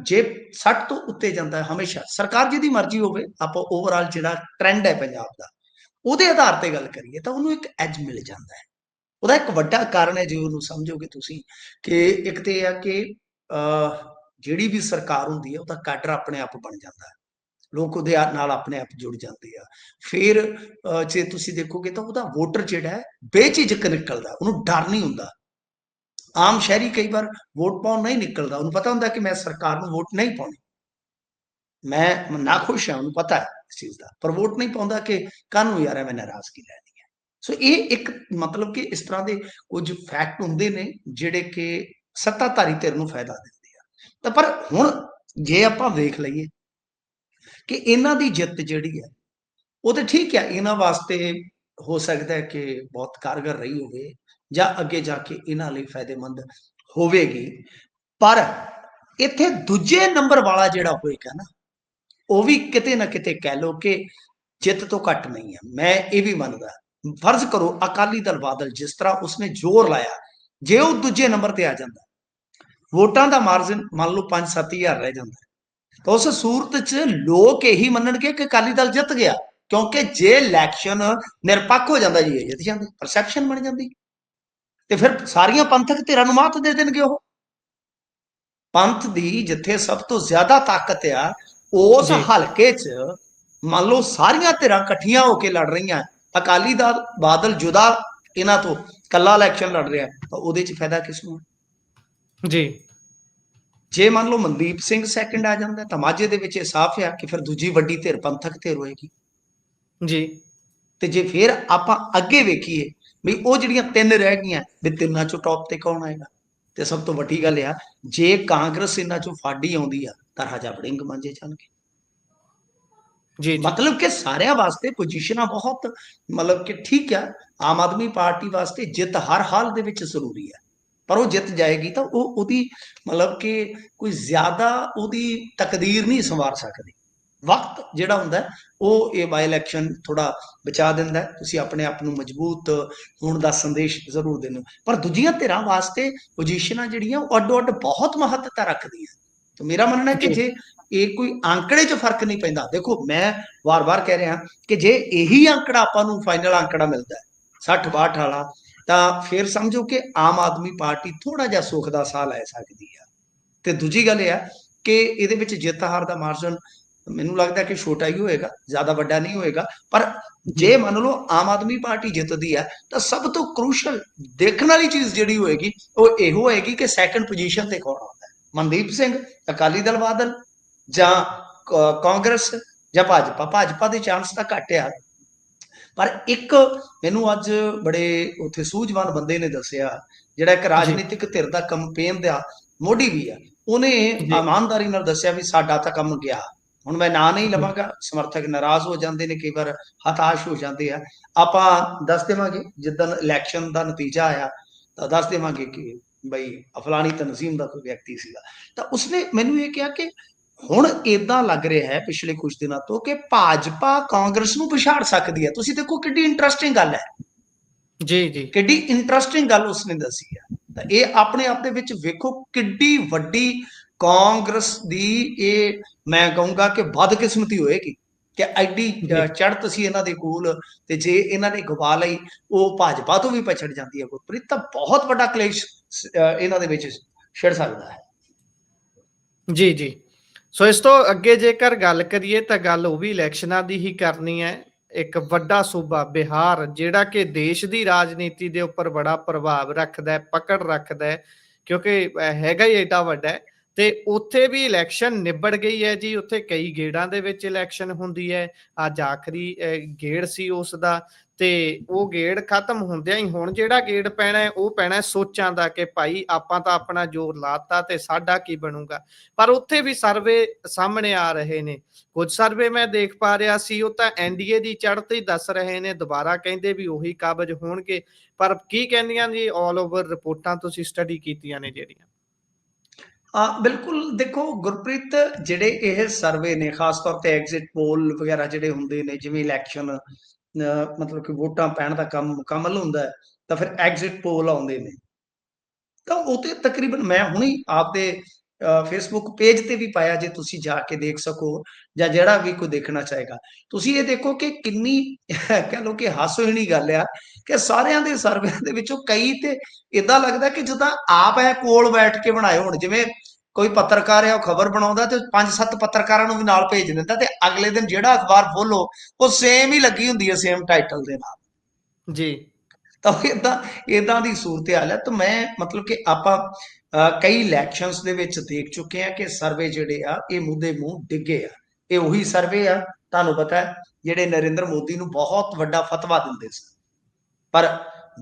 ਜੇ 60 ਤੋਂ ਉੱਤੇ ਜਾਂਦਾ ਹੈ, ਹਮੇਸ਼ਾ ਸਰਕਾਰ ਜਿਹਦੀ ਮਰਜ਼ੀ ਹੋਵੇ, ਆਪਾਂ ਓਵਰਆਲ ਜਿਹੜਾ ਟ੍ਰੈਂਡ ਹੈ ਪੰਜਾਬ ਦਾ ਉਹਦੇ ਆਧਾਰ ਤੇ ਗੱਲ ਕਰੀਏ, ਤਾਂ ਉਹਨੂੰ ਇੱਕ ਐਜ ਮਿਲ ਜਾਂਦਾ ਹੈ। ਉਹਦਾ ਇੱਕ ਵੱਡਾ ਕਾਰਨ ਹੈ, ਜੇ ਉਹਨੂੰ ਸਮਝੋਗੇ ਤੁਸੀਂ, ਕਿ ਇੱਕ ਤੇ ਇਹ ਆ ਕਿ ਜਿਹੜੀ ਵੀ ਸਰਕਾਰ ਹੁੰਦੀ ਹੈ ਉਹਦਾ ਕਾਡਰ ਆਪਣੇ ਆਪ ਬਣ ਜਾਂਦਾ ਹੈ, ਲੋਕ ਉਹਦੇ ਨਾਲ ਆਪਣੇ ਆਪ ਜੁੜ ਜਾਂਦੇ ਆ। ਫਿਰ ਜੇ ਤੁਸੀਂ ਦੇਖੋਗੇ ਤਾਂ ਉਹਦਾ ਵੋਟਰ ਜਿਹੜਾ ਹੈ ਬੇਝਿਜਕ ਨਿਕਲਦਾ, ਉਹਨੂੰ ਡਰ ਨਹੀਂ ਹੁੰਦਾ। ਆਮ ਸ਼ਹਿਰੀ ਕਈ ਵਾਰ ਵੋਟ ਪਾਉਣ ਨਹੀਂ ਨਿਕਲਦਾ, ਉਹਨੂੰ ਪਤਾ ਹੁੰਦਾ ਕਿ ਮੈਂ ਸਰਕਾਰ ਨੂੰ ਵੋਟ ਨਹੀਂ ਪਾਉਣੀ, ਮੈਂ ਨਾ ਖੁਸ਼ ਹਾਂ, ਉਹਨੂੰ ਪਤਾ ਹੈ ਇਸ ਚੀਜ਼ ਦਾ, ਪਰ ਵੋਟ ਨਹੀਂ ਪਾਉਂਦਾ ਕਿ ਕਾਹਨੂੰ ਯਾਰ ਐਵੇਂ ਨਾਰਾਜ਼ਗੀ ਲੈਣੀ ਹੈ। ਸੋ ਇਹ ਇੱਕ ਮਤਲਬ ਕਿ ਇਸ ਤਰ੍ਹਾਂ ਦੇ ਕੁਝ ਫੈਕਟ ਹੁੰਦੇ ਨੇ ਜਿਹੜੇ ਕਿ ਸੱਤਾਧਾਰੀ ਧਿਰ ਨੂੰ ਫਾਇਦਾ ਦਿੰਦੇ ਆ। ਤਾਂ ਪਰ ਹੁਣ ਜੇ ਆਪਾਂ ਵੇਖ ਲਈਏ ਕਿ ਇਹਨਾਂ ਦੀ ਜਿੱਤ ਜਿਹੜੀ ਹੈ ਉਹ ਤੇ ਠੀਕ ਹੈ, ਇਹਨਾਂ ਵਾਸਤੇ ਹੋ ਸਕਦਾ ਹੈ ਕਿ ਬਹੁਤ ਕਾਰਗਰ ਰਹੀ ਹੋਵੇ ਜਾਂ ਅੱਗੇ ਜਾ ਕੇ ਇਹਨਾਂ ਲਈ ਫਾਇਦੇਮੰਦ ਹੋਵੇਗੀ, ਪਰ ਇੱਥੇ ਦੂਜੇ ਨੰਬਰ ਵਾਲਾ ਜਿਹੜਾ ਹੋਏਗਾ ਨਾ, ਉਹ ਵੀ ਕਿਤੇ ਨਾ ਕਿਤੇ ਕਹਿ ਲਓ ਕਿ ਜਿੱਤ ਤੋਂ ਘੱਟ ਨਹੀਂ ਹੈ। ਮੈਂ ਇਹ ਵੀ ਮੰਨਦਾ, ਫਰਜ਼ ਕਰੋ ਅਕਾਲੀ ਦਲ ਬਾਦਲ ਜਿਸ ਤਰ੍ਹਾਂ ਉਸਨੇ ਜ਼ੋਰ ਲਾਇਆ, ਜੇ ਉਹ ਦੂਜੇ ਨੰਬਰ ਤੇ ਆ ਜਾਂਦਾ, ਵੋਟਾਂ ਦਾ ਮਾਰਜਨ ਮੰਨ ਲਓ 5-7 ਹਜ਼ਾਰ ਰਹਿ ਜਾਂਦਾ, ਤਾਂ ਉਸ ਸੂਰਤ 'ਚ ਲੋਕ ਇਹੀ ਮੰਨਣਗੇ ਕਿ ਅਕਾਲੀ ਦਲ ਜਿੱਤ ਗਿਆ, ਕਿਉਂਕਿ ਜੇ ਇਲੈਕਸ਼ਨ ਨਿਰਪੱਖ ਹੋ ਜਾਂਦਾ ਜੀ, ਇਹ ਜਿੱਤ ਜਾਂਦੀ, ਪਰਸੈਪਸ਼ਨ ਬਣ ਜਾਂਦੀ, ਤੇ ਫਿਰ ਸਾਰੀਆਂ ਪੰਥਕ ਧਿਰਾਂ ਨੂੰ ਮਾਤ ਦੇ ਦੇਣਗੇ। ਉਹ ਪੰਥ ਦੀ ਜਿੱਥੇ ਸਭ ਤੋਂ ਜ਼ਿਆਦਾ ਤਾਕਤ ਆ, ਉਸ ਜੀ ਹਲਕੇ 'ਚ ਮੰਨ ਲਓ ਸਾਰੀਆਂ ਧਿਰਾਂ ਇਕੱਠੀਆਂ ਹੋ ਕੇ ਲੜ ਰਹੀਆਂ, ਅਕਾਲੀ ਦਲ ਬਾਦਲ ਜੁਦਾ ਇਹਨਾਂ ਤੋਂ ਕੱਲਾ ਇਲੈਕਸ਼ਨ ਲੜ ਰਿਹਾ, ਤਾਂ ਉਹਦੇ 'ਚ ਫਾਇਦਾ ਕਿਸ ਨੂੰ? ਜੀ, ਜੇ ਮੰਨ ਲਓ ਮਨਦੀਪ ਸਿੰਘ ਸੈਕਿੰਡ ਆ ਜਾਂਦਾ ਤਾਂ ਮਾਝੇ ਦੇ ਵਿੱਚ ਇਹ ਸਾਫ਼ ਆ ਕਿ ਫਿਰ ਦੂਜੀ ਵੱਡੀ ਧਿਰ ਪੰਥਕ ਧਿਰ ਹੋਏਗੀ। ਜੀ, ਤੇ ਜੇ ਫਿਰ ਆਪਾਂ ਅੱਗੇ ਵੇਖੀਏ ਵੀ ਉਹ ਜਿਹੜੀਆਂ ਤਿੰਨ ਰਹਿ ਗਈਆਂ ਵੀ ਤਿੰਨਾਂ ਚੋਂ ਟੌਪ ਤੇ ਕੌਣ ਆਏਗਾ, ਤੇ ਸਭ ਤੋਂ ਵੱਡੀ ਗੱਲ ਆ ਜੇ ਕਾਂਗਰਸ ਇਹਨਾਂ ਚੋਂ ਫਾੜੀ ਆਉਂਦੀ ਆ ਤਾਂ ਰਾਜਾ ਵੜਿੰਗ ਮੰਜੇ ਜਾਣਗੇ। ਜੀ, ਜੀ, ਮਤਲਬ ਕਿ ਸਾਰਿਆਂ ਵਾਸਤੇ ਪੋਜੀਸ਼ਨਾਂ ਬਹੁਤ ਮਤਲਬ ਕਿ ਠੀਕ ਆ। ਆਮ ਆਦਮੀ ਪਾਰਟੀ ਵਾਸਤੇ ਜਿੱਤ ਹਰ ਹਾਲ ਦੇ ਵਿੱਚ ਜ਼ਰੂਰੀ ਹੈ, ਪਰ ਉਹ ਜਿੱਤ ਜਾਏਗੀ ਤਾਂ ਉਹ ਉਹਦੀ ਮਤਲਬ ਕਿ ਕੋਈ ਜ਼ਿਆਦਾ ਉਹਦੀ ਤਕਦੀਰ ਨਹੀਂ ਸੰਵਾਰ ਸਕਦੀ। ਵਕਤ ਜਿਹੜਾ ਹੁੰਦਾ ਉਹ ਇਹ ਬਾਈ ਇਲੈਕਸ਼ਨ ਥੋੜਾ ਬਚਾ ਦਿੰਦਾ, ਤੁਸੀਂ ਆਪਣੇ ਆਪ ਨੂੰ ਮਜ਼ਬੂਤ ਹੋਣ ਦਾ ਸੰਦੇਸ਼ ਜ਼ਰੂਰ ਦਿੰਦੇ ਹੋ, ਪਰ ਦੂਜੀਆਂ ਧਿਰਾਂ ਵਾਸਤੇ ਪੋਜੀਸ਼ਨਾਂ ਜਿਹੜੀਆਂ ਉਹ ਅੱਡੋ ਅੱਡ ਬਹੁਤ ਮਹੱਤਤਾ ਰੱਖਦੀਆਂ। ਤੇ ਮੇਰਾ ਮੰਨਣਾ ਕਿ ਜੀ, ਜੇ ਇਹ ਕੋਈ ਅੰਕੜੇ 'ਚ ਫਰਕ ਨਹੀਂ ਪੈਂਦਾ, ਦੇਖੋ ਮੈਂ ਵਾਰ-ਵਾਰ ਕਹਿ ਰਿਹਾ ਕਿ ਜੇ ਇਹੀ ਅੰਕੜਾ ਆਪਾਂ ਨੂੰ ਫਾਈਨਲ ਅੰਕੜਾ ਮਿਲਦਾ 60-62 ਵਾਲਾ, ਤਾਂ ਫਿਰ ਸਮਝੋ ਕਿ ਆਮ ਆਦਮੀ ਪਾਰਟੀ ਥੋੜਾ ਜਿਹਾ ਸੁੱਖ ਦਾ ਸਾਹ ਲੈ ਸਕਦੀ ਆ। ਤੇ ਦੂਜੀ ਗੱਲ ਇਹ ਆ ਕਿ ਇਹਦੇ ਵਿੱਚ ਜਿੱਤ ਹਾਰ ਦਾ ਮਾਰਜਨ ਮੈਨੂੰ ਲੱਗਦਾ ਕਿ ਛੋਟਾ ਹੀ ਹੋਏਗਾ, ਜ਼ਿਆਦਾ ਵੱਡਾ ਨਹੀਂ ਹੋਏਗਾ। ਪਰ ਜੀ, ਜੇ ਮੰਨ ਲਓ ਆਮ ਆਦਮੀ ਪਾਰਟੀ ਜਿੱਤਦੀ ਹੈ ਤਾਂ ਸਭ ਤੋਂ ਕ੍ਰੂਸ਼ਲ ਦੇਖਣ ਵਾਲੀ ਚੀਜ਼ ਜਿਹੜੀ ਹੋਏਗੀ ਉਹ ਇਹੋ ਹੋਏਗੀ ਕਿ ਸੈਕੰਡ ਪੋਜੀਸ਼ਨ ਤੇ ਕੌਣ ਆਉਂਦਾ, ਮਨਦੀਪ ਸਿੰਘ ਅਕਾਲੀ ਦਲ ਬਾਦਲ ਜਾਂ ਕਾਂਗਰਸ ਜਾਂ ਭਾਜਪਾ। ਭਾਜਪਾ ਦੇ ਚਾਂਸ ਤਾਂ ਘੱਟ ਆ, ਪਰ ਇੱਕ ਮੈਨੂੰ ਅੱਜ ਬੜੇ ਉੱਥੇ ਸੂਝਵਾਨ ਬੰਦੇ ਨੇ ਦੱਸਿਆ, ਜਿਹੜਾ ਇੱਕ ਜੀ, ਰਾਜਨੀਤਿਕ ਧਿਰ ਦਾ ਕੰਪੇਨ ਦਾ ਮੋਢੀ ਵੀ ਆ, ਉਹਨੇ ਜੀ, ਇਮਾਨਦਾਰੀ ਨਾਲ ਦੱਸਿਆ ਵੀ ਸਾਡਾ ਤਾਂ ਕੰਮ ਗਿਆ। ਹੁਣ ਮੈਂ ਨਾਂ ਨਹੀਂ ਲਵਾਂਗਾ, ਸਮਰਥਕ ਨਾਰਾਜ਼ ਹੋ ਜਾਂਦੇ ਨੇ, ਕਈ ਵਾਰ ਹਤਾਸ਼ ਹੋ ਜਾਂਦੇ ਆ। ਆਪਾਂ ਦੱਸ ਦੇਵਾਂਗੇ ਜਿੱਦਣ ਇਲੈਕਸ਼ਨ ਦਾ ਨਤੀਜਾ ਆਇਆ ਤਾਂ ਦੱਸ ਦੇਵਾਂਗੇ ਕਿ ਬਈ ਫਲਾਣੀ ਤਨਜ਼ੀਮ ਦਾ ਕੋਈ ਵਿਅਕਤੀ ਸੀਗਾ। ਤਾਂ ਉਸਨੇ ਮੈਨੂੰ ਇਹ ਕਿਹਾ ਕਿ ਹੁਣ ਏਦਾਂ ਲੱਗ ਰਿਹਾ ਹੈ ਪਿਛਲੇ ਕੁਝ ਦਿਨਾਂ ਤੋਂ ਕਿ ਭਾਜਪਾ ਕਾਂਗਰਸ ਨੂੰ ਪਛਾੜ ਸਕਦੀ ਹੈ। ਤੁਸੀਂ ਦੇਖੋ ਕਿੱਡੀ ਇੰਟਰਸਟਿੰਗ ਗੱਲ ਹੈ, ਜੀ, ਜੀ, ਕਿੱਡੀ ਇੰਟਰਸਟਿੰਗ ਗੱਲ ਉਸਨੇ ਦੱਸੀ ਹੈ। ਤਾਂ ਇਹ ਆਪਣੇ ਆਪ ਦੇ ਵਿੱਚ ਵੇਖੋ ਕਿੱਡੀ ਵੱਡੀ ਕਾਂਗਰਸ ਦੀ ਇਹ ਮੈਂ ਕਹੂੰਗਾ ਕਿ ਬਦਕਿਸਮਤੀ ਹੋਏਗੀ ਕਿ ਐਡੀ ਜੀ, ਚੜ੍ਹਤ ਸੀ ਇਹਨਾਂ ਦੇ ਕੋਲ, ਤੇ ਜੇ ਇਹਨਾਂ ਨੇ ਗਵਾ ਲਈ ਉਹ ਭਾਜਪਾ ਤੋਂ ਵੀ ਪਛੜ ਜਾਂਦੀ ਹੈ ਗੁਰਪ੍ਰੀਤ, ਤਾਂ ਬਹੁਤ ਵੱਡਾ ਕਲੇਸ਼ ਇਹਨਾਂ ਦੇ ਵਿੱਚ ਛਿੜ ਸਕਦਾ ਹੈ। ਜੀ, ਜੀ। ਸੋ ਇਸ ਤੋਂ ਅੱਗੇ ਜੇਕਰ ਗੱਲ ਕਰੀਏ ਤਾਂ ਗੱਲ ਉਹ ਵੀ ਇਲੈਕਸ਼ਨਾਂ ਦੀ ਹੀ ਕਰਨੀ ਹੈ। ਇੱਕ ਵੱਡਾ ਸੂਬਾ ਬਿਹਾਰ, ਜਿਹੜਾ ਕਿ ਦੇਸ਼ ਦੀ ਰਾਜਨੀਤੀ ਦੇ ਉੱਪਰ ਬੜਾ ਪ੍ਰਭਾਵ ਰੱਖਦਾ ਹੈ, ਪਕੜ ਰੱਖਦਾ ਹੈ, ਕਿਉਂਕਿ ਹੈਗਾ ਹੀ ਏਡਾ ਵੱਡਾ ਹੈ। ਤੇ ਉੱਥੇ ਵੀ ਇਲੈਕਸ਼ਨ ਨਿਬੜ ਗਈ ਹੈ ਜੀ। ਉੱਥੇ ਕਈ ਗੇੜਾਂ ਦੇ ਵਿੱਚ ਇਲੈਕਸ਼ਨ ਹੁੰਦੀ ਹੈ। ਅੱਜ ਆਖਰੀ ਗੇੜ ਸੀ ਉਸ ਦਾ, ਤੇ ਉਹ ਗੇੜ ਖਤਮ ਹੁੰਦਿਆਂ ਹੀ ਹੁਣ ਜਿਹੜਾ ਗੇੜ ਪੈਣਾ ਹੈ ਉਹ ਪੈਣਾ ਸੋਚਾਂ ਦਾ, ਕਿ ਭਾਈ ਆਪਾਂ ਤਾਂ ਆਪਣਾ ਜ਼ੋਰ ਲਾਤਾ ਤੇ ਸਾਡਾ ਕੀ ਬਣੂਗਾ। ਪਰ ਉੱਥੇ ਵੀ ਸਰਵੇ ਸਾਹਮਣੇ ਆ ਰਹੇ ਨੇ। ਕੁਝ ਸਰਵੇ ਮੈਂ ਦੇਖ ਪਾ ਰਿਹਾ ਸੀ, ਉਹ ਤਾਂ ਐਨਡੀਏ ਦੀ ਚੜ੍ਹਤ ਹੀ ਦੱਸ ਰਹੇ ਨੇ, ਦੁਬਾਰਾ ਕਹਿੰਦੇ ਵੀ ਉਹੀ ਕਾਬਜ਼ ਹੋਣਗੇ। ਪਰ ਕੀ ਕਹਿੰਦੀਆਂ ਜੀ ਆਲ ਓਵਰ ਰਿਪੋਰਟਾਂ ਤੁਸੀਂ ਸਟੱਡੀ ਕੀਤੀਆਂ ਨੇ ਜਿਹੜੀਆਂ? ਬਿਲਕੁਲ ਦੇਖੋ ਗੁਰਪ੍ਰੀਤ, ਜਿਹੜੇ ਇਹ ਸਰਵੇ ਨੇ ਖਾਸ ਤੌਰ ਤੇ ਐਗਜ਼ਿਟ ਪੋਲ ਵਗੈਰਾ ਜਿਹੜੇ ਹੁੰਦੇ ਨੇ, ਜਿਵੇਂ ਇਲੈਕਸ਼ਨ ਮਤਲਬ ਕਿ ਵੋਟਾਂ ਪੈਣ ਦਾ ਕੰਮ ਮੁਕੰਮਲ ਹੁੰਦਾ ਹੈ ਤਾਂ ਫਿਰ ਐਗਜ਼ਿਟ ਪੋਲ ਆਉਂਦੇ ਨੇ। ਤਾਂ ਉਹ ਤੇ ਤਕਰੀਬਨ ਮੈਂ ਹੁਣੀ ਆਪਦੇ ਫੇਸਬੁੱਕ ਪੇਜ ਤੇ ਵੀ ਪਾਇਆ, ਜੇ ਤੁਸੀਂ ਜਾ ਕੇ ਦੇਖ ਸਕੋ ਜਾਂ ਜਿਹੜਾ ਵੀ ਕੋਈ ਦੇਖਣਾ ਚਾਹੇਗਾ। ਤੁਸੀਂ ਇਹ ਦੇਖੋ ਕਿ ਕਿੰਨੀ ਕਹਿ ਲਓ ਕਿ ਹਾਸੋਹੀਣੀ ਗੱਲ ਆ ਕਿ ਸਾਰਿਆਂ ਦੇ ਸਰਵੇਆਂ ਦੇ ਵਿੱਚੋਂ ਕਈ ਤੇ ਇਦਾਂ ਲੱਗਦਾ ਕਿ ਜਿੱਦਾਂ ਆਪ ਇਹ ਕੋਲ ਬੈਠ ਕੇ ਬਣਾਏ ਹੋਣ। ਜਿਵੇਂ ਕੋਈ ਪੱਤਰਕਾਰ ਆ ਉਹ ਖਬਰ ਬਣਾਉਂਦਾ ਤੇ 5-7 ਪੱਤਰਕਾਰਾਂ ਨੂੰ ਵੀ ਨਾਲ ਭੇਜ ਦਿੰਦਾ, ਤੇ ਅਗਲੇ ਦਿਨ ਜਿਹੜਾ ਅਖਬਾਰ ਖੋਲੋ ਉਹ ਸੇਮ ਹੀ ਲੱਗੀ ਹੁੰਦੀ ਹੈ, ਸੇਮ ਟਾਈਟਲ ਦੇ ਨਾਲ। ਜੀ, ਤਾਂ ਇਦਾਂ ਇਦਾਂ ਦੀ ਸੂਰਤ ਹਾਲ ਹੈ। ਤਾਂ ਮੈਂ ਮਤਲਬ ਕਿ ਆਪਾਂ ਕਈ ਇਲੈਕਸ਼ਨਸ ਦੇ ਵਿੱਚ ਦੇਖ ਚੁੱਕੇ ਆ ਕਿ ਸਰਵੇ ਜਿਹੜੇ ਆ ਇਹ ਮੁੱਦੇ ਮੂੰਹ ਡਿੱਗੇ ਆ। ਇਹ ਉਹੀ ਸਰਵੇ ਆ, ਤੁਹਾਨੂੰ ਪਤਾ ਹੈ, ਜਿਹੜੇ ਨਰਿੰਦਰ ਮੋਦੀ ਨੂੰ ਬਹੁਤ ਵੱਡਾ ਫਤਵਾ ਦਿੰਦੇ ਸੀ, ਪਰ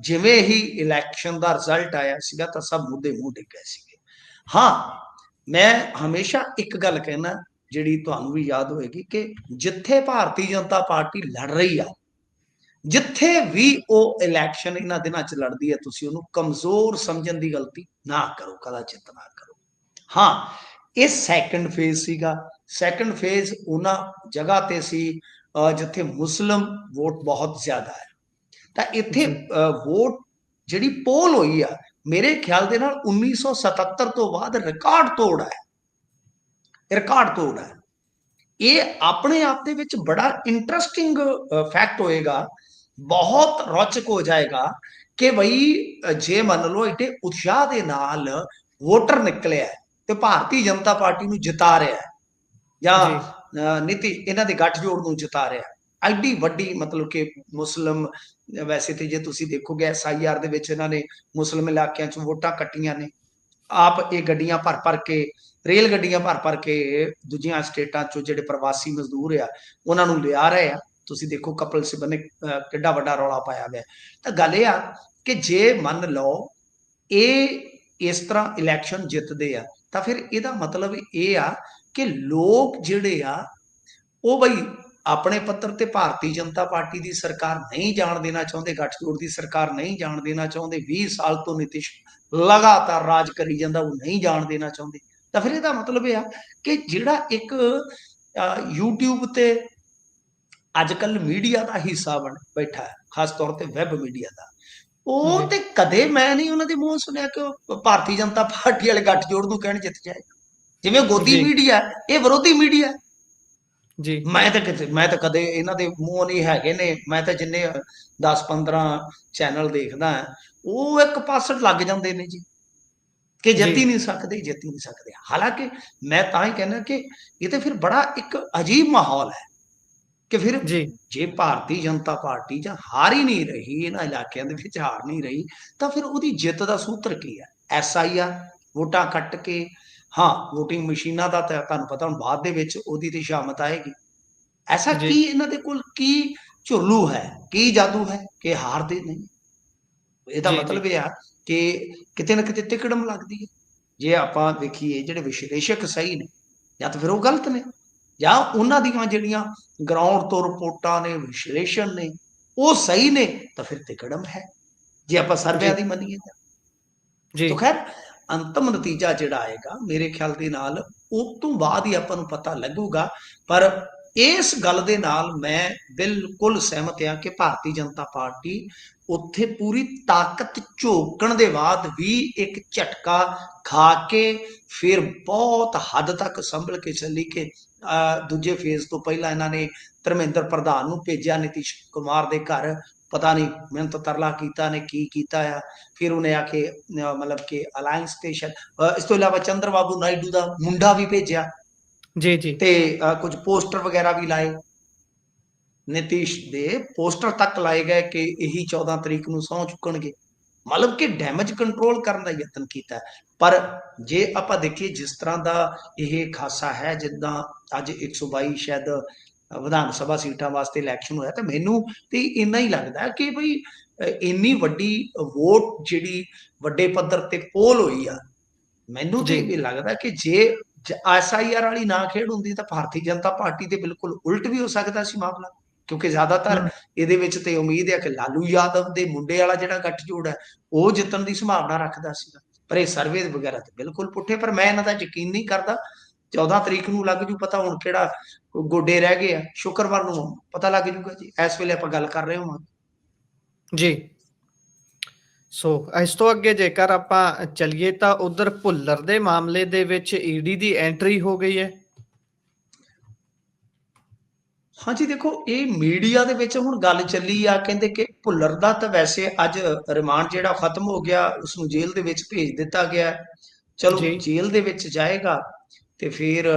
ਜਿਵੇਂ ਹੀ ਇਲੈਕਸ਼ਨ ਦਾ ਰਿਜ਼ਲਟ ਆਇਆ ਸੀਗਾ ਤਾਂ ਸਭ ਮੁੱਦੇ ਮੂੰਹ ਡਿੱਗ ਗਏ ਸੀਗੇ। ਹਾਂ, ਮੈਂ ਹਮੇਸ਼ਾ ਇੱਕ ਗੱਲ ਕਹਿਣਾ ਜਿਹੜੀ ਤੁਹਾਨੂੰ ਵੀ ਯਾਦ ਹੋਏਗੀ ਕਿ ਜਿੱਥੇ ਭਾਰਤੀ ਜਨਤਾ ਪਾਰਟੀ ਲੜ ਰਹੀ ਆ, ਜਿੱਥੇ ਵੀ ਉਹ ਇਲੈਕਸ਼ਨ ਇਹਨਾਂ ਦਿਨਾਂ 'ਚ ਲੜਦੀ ਹੈ, ਤੁਸੀਂ ਉਹਨੂੰ ਕਮਜ਼ੋਰ ਸਮਝਣ ਦੀ ਗਲਤੀ ਨਾ ਕਰੋ, ਕਦਾਚਿਤ ਨਾ ਕਰੋ। ਹਾਂ, ਇਹ ਸੈਕੰਡ ਫੇਜ਼ ਸੀਗਾ। ਸੈਕੰਡ ਫੇਜ਼ ਉਹਨਾਂ ਜਗ੍ਹਾ ਤੇ ਸੀ ਜਿੱਥੇ ਮੁਸਲਿਮ ਵੋਟ ਬਹੁਤ ਜ਼ਿਆਦਾ ਹੈ। ਤਾਂ ਇੱਥੇ ਜੀ, ਵੋਟ ਜਿਹੜੀ ਪੋਲ ਹੋਈ ਆ, ਮੇਰੇ ਖਿਆਲ ਦੇ ਨਾਲ 1977 ਤੋਂ ਬਾਅਦ ਰਿਕਾਰਡ ਤੋੜ ਹੈ, ਰਿਕਾਰਡ ਤੋੜ ਹੈ। ਇਹ ਆਪਣੇ ਆਪ ਦੇ ਵਿੱਚ ਬੜਾ ਇੰਟਰਸਟਿੰਗ ਫੈਕਟ ਹੋਏਗਾ, ਬਹੁਤ ਰੌਚਕ ਹੋ ਜਾਏਗਾ ਕਿ ਬਈ ਜੇ ਮੰਨ ਲਓ ਏਡੇ ਉਤਸ਼ਾਹ ਦੇ ਨਾਲ ਵੋਟਰ ਨਿਕਲਿਆ ਤੇ ਭਾਰਤੀ ਜਨਤਾ ਪਾਰਟੀ ਨੂੰ ਜਿਤਾ ਰਿਹਾ ਜੀ, ਜਾਂ ਨੀਤੀ ਇਹਨਾਂ ਦੇ ਗੱਠਜੋੜ ਨੂੰ ਜਿਤਾ ਰਿਹਾ, ਐਡੀ ਵੱਡੀ ਮਤਲਬ ਕਿ ਮੁਸਲਿਮ, ਵੈਸੇ ਤੇ ਜੇ ਤੁਸੀਂ ਦੇਖੋਗੇ SIR ਦੇ ਵਿੱਚ ਇਹਨਾਂ ਨੇ ਮੁਸਲਿਮ ਇਲਾਕਿਆਂ 'ਚ ਵੋਟਾਂ ਕੱਟੀਆਂ ਨੇ, ਆਪ ਇਹ ਗੱਡੀਆਂ ਭਰ ਕੇ, ਰੇਲ ਗੱਡੀਆਂ ਭਰ ਕੇ ਦੂਜੀਆਂ ਸਟੇਟਾਂ ਚੋਂ ਜਿਹੜੇ ਪ੍ਰਵਾਸੀ ਮਜ਼ਦੂਰ ਆ ਉਹਨਾਂ ਨੂੰ ਲਿਆ ਰਹੇ ਆ। ਤੁਸੀਂ ਦੇਖੋ ਕਪਲ ਸਿੱਬਲ ਨੇ ਕਿੱਡਾ ਵੱਡਾ ਰੌਲਾ ਪਾਇਆ ਹੋਇਆ। ਤਾਂ ਗੱਲ ਇਹ ਆ ਕਿ ਜੇ ਮੰਨ ਲਓ ਇਹ ਇਸ ਤਰ੍ਹਾਂ ਇਲੈਕਸ਼ਨ ਜਿੱਤਦੇ ਆ ਤਾਂ ਫਿਰ ਇਹਦਾ ਮਤਲਬ ਇਹ ਆ ਕਿ ਲੋਕ ਜਿਹੜੇ ਆ ਉਹ ਬਈ ਆਪਣੇ ਪੱਧਰ ਤੇ ਭਾਰਤੀ ਜਨਤਾ ਪਾਰਟੀ ਦੀ ਸਰਕਾਰ ਨਹੀਂ ਜਾਣ ਦੇਣਾ ਚਾਹੁੰਦੇ, ਗੱਠਜੋੜ ਦੀ ਸਰਕਾਰ ਨਹੀਂ ਜਾਣ ਦੇਣਾ ਚਾਹੁੰਦੇ। 20 ਸਾਲ ਤੋਂ ਨਿਤਿਸ਼ ਲਗਾਤਾਰ ਰਾਜ ਕਰੀ ਜਾਂਦਾ, ਉਹ ਨਹੀਂ ਜਾਣ ਦੇਣਾ ਚਾਹੁੰਦੇ। ਤਾਂ ਫਿਰ ਇਹਦਾ ਮਤਲਬ ਇਹ ਆ ਕਿ ਜਿਹੜਾ ਇੱਕ YouTube ਤੇ ਅੱਜ ਕੱਲ ਮੀਡੀਆ ਦਾ ਹਿੱਸਾ ਬਣ ਬੈਠਾ ਹੈ, ਖਾਸ ਤੌਰ ਤੇ ਵੈਬ ਮੀਡੀਆ ਦਾ, ਉਹ ਤੇ ਕਦੇ ਮੈਂ ਨਹੀਂ ਉਹਨਾਂ ਦੇ ਮੂੰਹ ਸੁਣਿਆ ਕਿ ਉਹ ਭਾਰਤੀ ਜਨਤਾ ਪਾਰਟੀ ਵਾਲੇ ਗੱਠਜੋੜ ਨੂੰ ਕਹਿਣ ਜਿੱਤ ਜਾਏਗਾ। ਜਿਵੇਂ ਗੋਦੀ ਮੀਡੀਆ, ਇਹ ਵਿਰੋਧੀ ਮੀਡੀਆ ਜੀ। ਮੈਂ ਤਾਂ ਕਦੇ ਇਹਨਾਂ ਦੇ ਮੂੰਹ ਨਹੀਂ ਹੈਗੇ ਨੇ। ਮੈਂ ਤਾਂ ਜਿੰਨੇ 10-15 ਚੈਨਲ ਦੇਖਦਾ ਉਹ ਇੱਕ ਪਾਸੇ ਲੱਗ ਜਾਂਦੇ ਨੇ ਜੀ ਕਿ ਜਿੱਤ ਹੀ ਨਹੀਂ ਸਕਦੇ, ਜਿੱਤ ਹੀ ਨਹੀਂ ਸਕਦੇ। ਹਾਲਾਂਕਿ ਮੈਂ ਤਾਂ ਹੀ ਕਹਿੰਦਾ ਕਿ ਇਹ ਤਾਂ ਫਿਰ ਬੜਾ ਇੱਕ ਅਜੀਬ ਮਾਹੌਲ ਹੈ ਕਿ ਫਿਰ ਜੇ ਭਾਰਤੀ ਜਨਤਾ ਪਾਰਟੀ ਜਾਂ ਹਾਰ ਹੀ ਨਹੀਂ ਰਹੀ, ਇਹਨਾਂ ਇਲਾਕਿਆਂ ਦੇ ਵਿੱਚ ਹਾਰ ਨਹੀਂ ਰਹੀ, ਤਾਂ ਫਿਰ ਉਹਦੀ ਜਿੱਤ ਦਾ ਸੂਤਰ ਕੀ ਹੈ? SIR ਵੋਟਾਂ ਕੱਟ ਕੇ, ਹਾਂ ਵੋਟਿੰਗ ਮਸ਼ੀਨਾਂ ਦਾ ਤਾਂ ਤੁਹਾਨੂੰ ਪਤਾ ਹੁਣ ਬਾਅਦ ਦੇ ਵਿੱਚ ਉਹਦੀ ਤੇ ਸ਼ਾਮਤ ਆਏਗੀ। ਐਸਾ ਕੀ ਇਹਨਾਂ ਦੇ ਕੋਲ ਕੀ ਝੁਰਲੂ ਹੈ, ਕੀ ਜਾਦੂ ਹੈ ਕਿ ਹਾਰਦੇ ਨਹੀਂ? ਇਹਦਾ ਮਤਲਬ ਇਹ ਆ ਕਿ ਕਿਤੇ ਨਾ ਕਿਤੇ ਤਿਕੜਮ ਲੱਗਦੀ ਹੈ। ਜੇ ਆਪਾਂ ਦੇਖੀਏ ਜਿਹੜੇ ਵਿਸ਼ਲੇਸ਼ਕ ਸਹੀ ਨੇ ਜਾਂ ਤਾਂ ਫਿਰ ਉਹ ਗਲਤ ਨੇ, ਜਾਂ ਉਹਨਾਂ ਦੀਆਂ ਜਿਹੜੀਆਂ ਗਰਾਊਂਡ ਤੋਂ ਰਿਪੋਰਟਾਂ ਨੇ, ਵਿਸ਼ਲੇਸ਼ਣ ਨੇ, ਉਹ ਸਹੀ ਨੇ ਤਾਂ ਫਿਰ ਤਿਕੜਮ ਹੈ। ਜੇ ਆਪਾਂ ਸਰਵਿਆਂ ਦੀ ਮੰਨੀਏ ਤਾਂ ਖੈਰ ਅੰਤਮ ਨਤੀਜਾ ਜਿਹੜਾ ਆਏਗਾ ਮੇਰੇ ਖਿਆਲ ਦੇ ਨਾਲ ਉਸ ਤੋਂ ਬਾਅਦ ਹੀ ਆਪਾਂ ਨੂੰ ਪਤਾ ਲੱਗੂਗਾ। ਪਰ ਇਸ ਗੱਲ ਦੇ ਨਾਲ ਮੈਂ ਬਿਲਕੁਲ ਸਹਿਮਤ ਹਾਂ ਕਿ ਭਾਰਤੀ ਜਨਤਾ ਪਾਰਟੀ ਉੱਥੇ ਪੂਰੀ ਤਾਕਤ ਝੋਕਣ ਦੇ ਬਾਅਦ ਵੀ ਇੱਕ ਝਟਕਾ ਖਾ ਕੇ ਫਿਰ ਬਹੁਤ ਹੱਦ ਤੱਕ ਸੰਭਲ ਕੇ ਚੱਲੀ ਕਿ ਦੂਜੇ ਫੇਜ਼ ਤੋਂ ਪਹਿਲਾਂ ਇਹਨਾਂ ਨੇ ਧਰਮਿੰਦਰ ਪ੍ਰਧਾਨ ਨੂੰ ਭੇਜਿਆ ਨਿਤੀਸ਼ ਕੁਮਾਰ ਦੇ ਘਰ। ਪਤਾ ਨਹੀਂ ਮਿਹਨਤ ਤਰਲਾ ਕੀਤਾ ਨੇ ਕੀ ਕੀਤਾ ਆ। ਫਿਰ ਉਹਨੇ ਆ ਕੇ ਮਤਲਬ ਕਿ ਅਲਾਇੰਸ ਸਟੇਸ਼ਨ, ਇਸ ਤੋਂ ਇਲਾਵਾ ਚੰਦਰਬਾਬੂ ਨਾਇਡੂ ਦਾ ਮੁੰਡਾ ਵੀ ਭੇਜਿਆ ਤੇ ਕੁਝ ਪੋਸਟਰ ਵਗੈਰਾ ਵੀ ਲਾਏ। ਨਿਤੀਸ਼ ਦੇ ਪੋਸਟਰ ਤੱਕ ਲਾਏ ਗਏ ਕਿ ਇਹੀ 14 ਤਰੀਕ ਨੂੰ ਸਹੁੰ ਚੁੱਕਣਗੇ। ਮਤਲਬ ਕਿ ਡੈਮੇਜ ਕੰਟਰੋਲ ਕਰਨ ਦਾ ਯਤਨ ਕੀਤਾ। ਪਰ ਜੇ ਆਪਾਂ ਦੇਖੀਏ ਜਿਸ ਤਰ੍ਹਾਂ ਦਾ ਇਹ ਖਾਸਾ ਹੈ, ਜਿੱਦਾਂ ਅੱਜ 122 ਸ਼ਾਇਦ ਵਿਧਾਨ ਸਭਾ ਸੀਟਾਂ ਵਾਸਤੇ ਇਲੈਕਸ਼ਨ ਹੋਇਆ, ਤਾਂ ਮੈਨੂੰ ਤੇ ਇੰਨਾ ਹੀ ਲੱਗਦਾ ਕਿ ਬਈ ਇੰਨੀ ਵੱਡੀ ਵੋਟ ਜਿਹੜੀ ਵੱਡੇ ਪੱਧਰ ਤੇ ਪੋਲ ਹੋਈ ਆ, ਮੈਨੂੰ ਤੇ ਇਹ ਲੱਗਦਾ ਕਿ ਜੇ SIR ਵਾਲੀ ਨਾ ਖੇਡ ਹੁੰਦੀ ਤਾਂ ਭਾਰਤੀ ਜਨਤਾ ਪਾਰਟੀ ਦੇ ਬਿਲਕੁਲ ਉਲਟ ਵੀ ਹੋ ਸਕਦਾ ਸੀ ਮਾਮਲਾ। ਕਿਉਂਕਿ ਜ਼ਿਆਦਾਤਰ ਇਹਦੇ ਵਿੱਚ ਤੇ ਉਮੀਦ ਹੈ ਕਿ ਲਾਲੂ ਯਾਦਵ ਦੇ ਮੁੰਡੇ ਵਾਲਾ ਜਿਹੜਾ ਗੱਠਜੋੜ ਹੈ ਉਹ ਜਿੱਤਣ ਦੀ ਸੰਭਾਵਨਾ ਰੱਖਦਾ ਸੀਗਾ। ਪਰ ਇਹ ਸਰਵੇ ਵਗੈਰਾ ਤੇ ਬਿਲਕੁਲ ਪੁੱਠੇ। ਪਰ ਮੈਂ ਇਹਨਾਂ ਦਾ ਯਕੀਨ ਨਹੀਂ ਕਰਦਾ। 14 ਤਰੀਕ ਨੂੰ ਲੱਗ ਜੂ ਪਤਾ। ਹੁਣ ਕਿਹੜਾ ਗੋਡੇ ਰਹਿ ਗਏ ਆ, ਸ਼ੁੱਕਰਵਾਰ ਨੂੰ ਪਤਾ ਲੱਗ ਜੂਗਾ ਜੀ। ਇਸ ਵੇਲੇ ਆਪਾਂ ਗੱਲ ਕਰ ਰਹੇ ਹਾਂ ਜੀ। ਸੋ ਇਸ ਤੋਂ ਅੱਗੇ ਜੇਕਰ ਆਪਾਂ ਚੱਲੀਏ ਤਾਂ ਉਧਰ ਭੁੱਲਰ ਦੇ ਮਾਮਲੇ ਦੇ ਵਿੱਚ ਈਡੀ ਦੀ ਐਂਟਰੀ ਹੋ ਗਈ ਹੈ। ਹਾਂਜੀ ਦੇਖੋ, ਇਹ ਮੀਡੀਆ ਦੇ ਵਿੱਚ ਹੁਣ ਗੱਲ ਚੱਲੀ ਆ, ਕਹਿੰਦੇ ਕਿ ਭੁੱਲਰ ਦਾ ਤਾਂ ਵੈਸੇ ਅੱਜ ਰਿਮਾਂਡ ਜਿਹੜਾ ਖਤਮ ਹੋ ਗਿਆ, ਉਸਨੂੰ ਜੇਲ੍ਹ ਦੇ ਵਿੱਚ ਭੇਜ ਦਿੱਤਾ ਗਿਆ। ਚਲੋ ਜੇਲ੍ਹ ਦੇ ਵਿੱਚ ਜਾਏਗਾ ਤੇ ਫਿਰ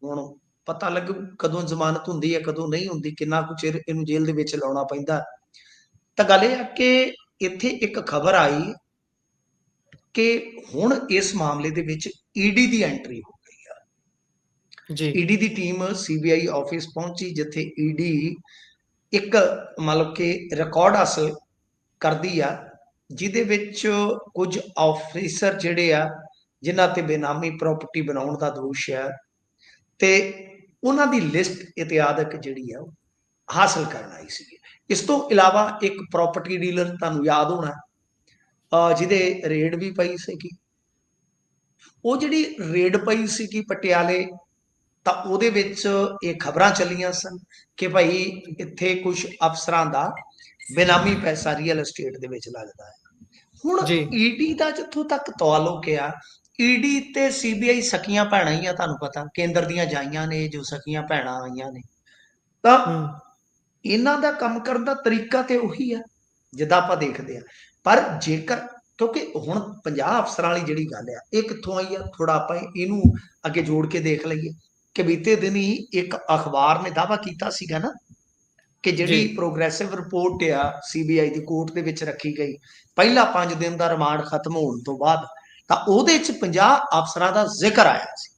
ਹੁਣ ਪਤਾ ਲੱਗੂ ਕਦੋਂ ਜ਼ਮਾਨਤ ਹੁੰਦੀ ਹੈ ਕਦੋਂ ਨਹੀਂ ਹੁੰਦੀ, ਕਿੰਨਾ ਕੁ ਚਿਰ ਇਹਨੂੰ ਜੇਲ੍ਹ ਦੇ ਵਿੱਚ ਲਾਉਣਾ ਪੈਂਦਾ। ਤਾਂ ਗੱਲ ਇਹ ਆ ਕਿ ਇੱਥੇ ਇੱਕ ਖਬਰ ਆਈ ਕਿ ਹੁਣ ਇਸ ਮਾਮਲੇ ਦੇ ਵਿੱਚ ਈਡੀ ਦੀ ਐਂਟਰੀ ਹੋ ਗਈ ਆ। ਈਡੀ ਦੀ ਟੀਮ CBI ਆਫਿਸ ਪਹੁੰਚੀ, ਜਿੱਥੇ ਈਡੀ ਇੱਕ ਮਤਲਬ ਕਿ ਰਿਕਾਰਡ ਹਾਸਲ ਕਰਦੀ ਆ, ਜਿਹਦੇ ਵਿੱਚ ਕੁਝ ਆਫਿਸਰ ਜਿਹੜੇ ਆ ਜਿਨ੍ਹਾਂ ਤੇ ਬੇਨਾਮੀ ਪ੍ਰਾਪਰਟੀ ਬਣਾਉਣ ਦਾ ਦੋਸ਼ ਹੈ, ਤੇ ਉਹਨਾਂ ਦੀ ਲਿਸਟ ਇਤਿਆਦਕ ਜਿਹੜੀ ਆ ਉਹ ਹਾਸਲ ਕਰਨ ਆਈ ਸੀ। ਇਸ ਤੋਂ ਇਲਾਵਾ ਇੱਕ ਪ੍ਰਾਪਰਟੀ ਡੀਲਰ ਤੁਹਾਨੂੰ ਯਾਦ ਹੋਣਾ, ਜਿਹਦੇ ਰੇਡ ਵੀ ਪਈ ਸੀਗੀ। ਉਹ ਜਿਹੜੀ ਰੇਡ ਪਈ ਸੀਗੀ ਪਟਿਆਲੇ, ਤਾਂ ਉਹਦੇ ਵਿੱਚ ਇਹ ਖਬਰਾਂ ਚੱਲੀਆਂ ਸਨ ਕਿ ਭਾਈ ਇੱਥੇ ਕੁਝ ਅਫਸਰਾਂ ਦਾ ਬੇਨਾਮੀ ਪੈਸਾ ਰੀਅਲ ਐਸਟੇਟ ਦੇ ਵਿੱਚ ਲੱਗਦਾ ਹੈ। ਹੁਣ ਈਡੀ ਦਾ ਜਿੱਥੋਂ ਤੱਕ ਤਾਲੁਕ ਆ, ਈਡੀ ਤੇ CBI ਸਕੀਆਂ ਭੈਣਾਂ ਹੀ ਆ। ਤੁਹਾਨੂੰ ਪਤਾ ਕੇਂਦਰ ਦੀਆਂ ਜਾਈਆਂ ਨੇ ਜੋ ਸਕੀਆਂ ਭੈਣਾਂ ਆਈਆਂ ਨੇ, ਤਾਂ ਇਹਨਾਂ ਦਾ ਕੰਮ ਕਰਨ ਦਾ ਤਰੀਕਾ ਤੇ ਉਹੀ ਆ ਜਿੱਦਾਂ ਆਪਾਂ ਦੇਖਦੇ ਆ। ਪਰ ਜੇਕਰ ਕਿਉਂਕਿ ਹੁਣ 50 ਅਫਸਰਾਂ ਵਾਲੀ ਜਿਹੜੀ ਗੱਲ ਆ ਇਹ ਕਿੱਥੋਂ ਆਈ ਆ, ਥੋੜਾ ਆਪਾਂ ਇਹਨੂੰ ਅੱਗੇ ਜੋੜ ਕੇ ਦੇਖ ਲਈਏ ਕਿ ਬੀਤੇ ਦਿਨ ਹੀ ਇੱਕ ਅਖਬਾਰ ਨੇ ਦਾਅਵਾ ਕੀਤਾ ਸੀਗਾ ਨਾ ਕਿ ਜਿਹੜੀ ਪ੍ਰੋਗਰੈਸਿਵ ਰਿਪੋਰਟ ਆ CBI ਦੀ ਕੋਰਟ ਦੇ ਵਿੱਚ ਰੱਖੀ ਗਈ, ਪਹਿਲਾ 5 ਦਿਨ ਦਾ ਰਿਮਾਂਡ ਖਤਮ ਹੋਣ ਤੋਂ ਬਾਅਦ ਤਾਂ ਉਹਦੇ 'ਚ 50 ਅਫਸਰਾਂ ਦਾ ਜ਼ਿਕਰ ਆਇਆ ਸੀ।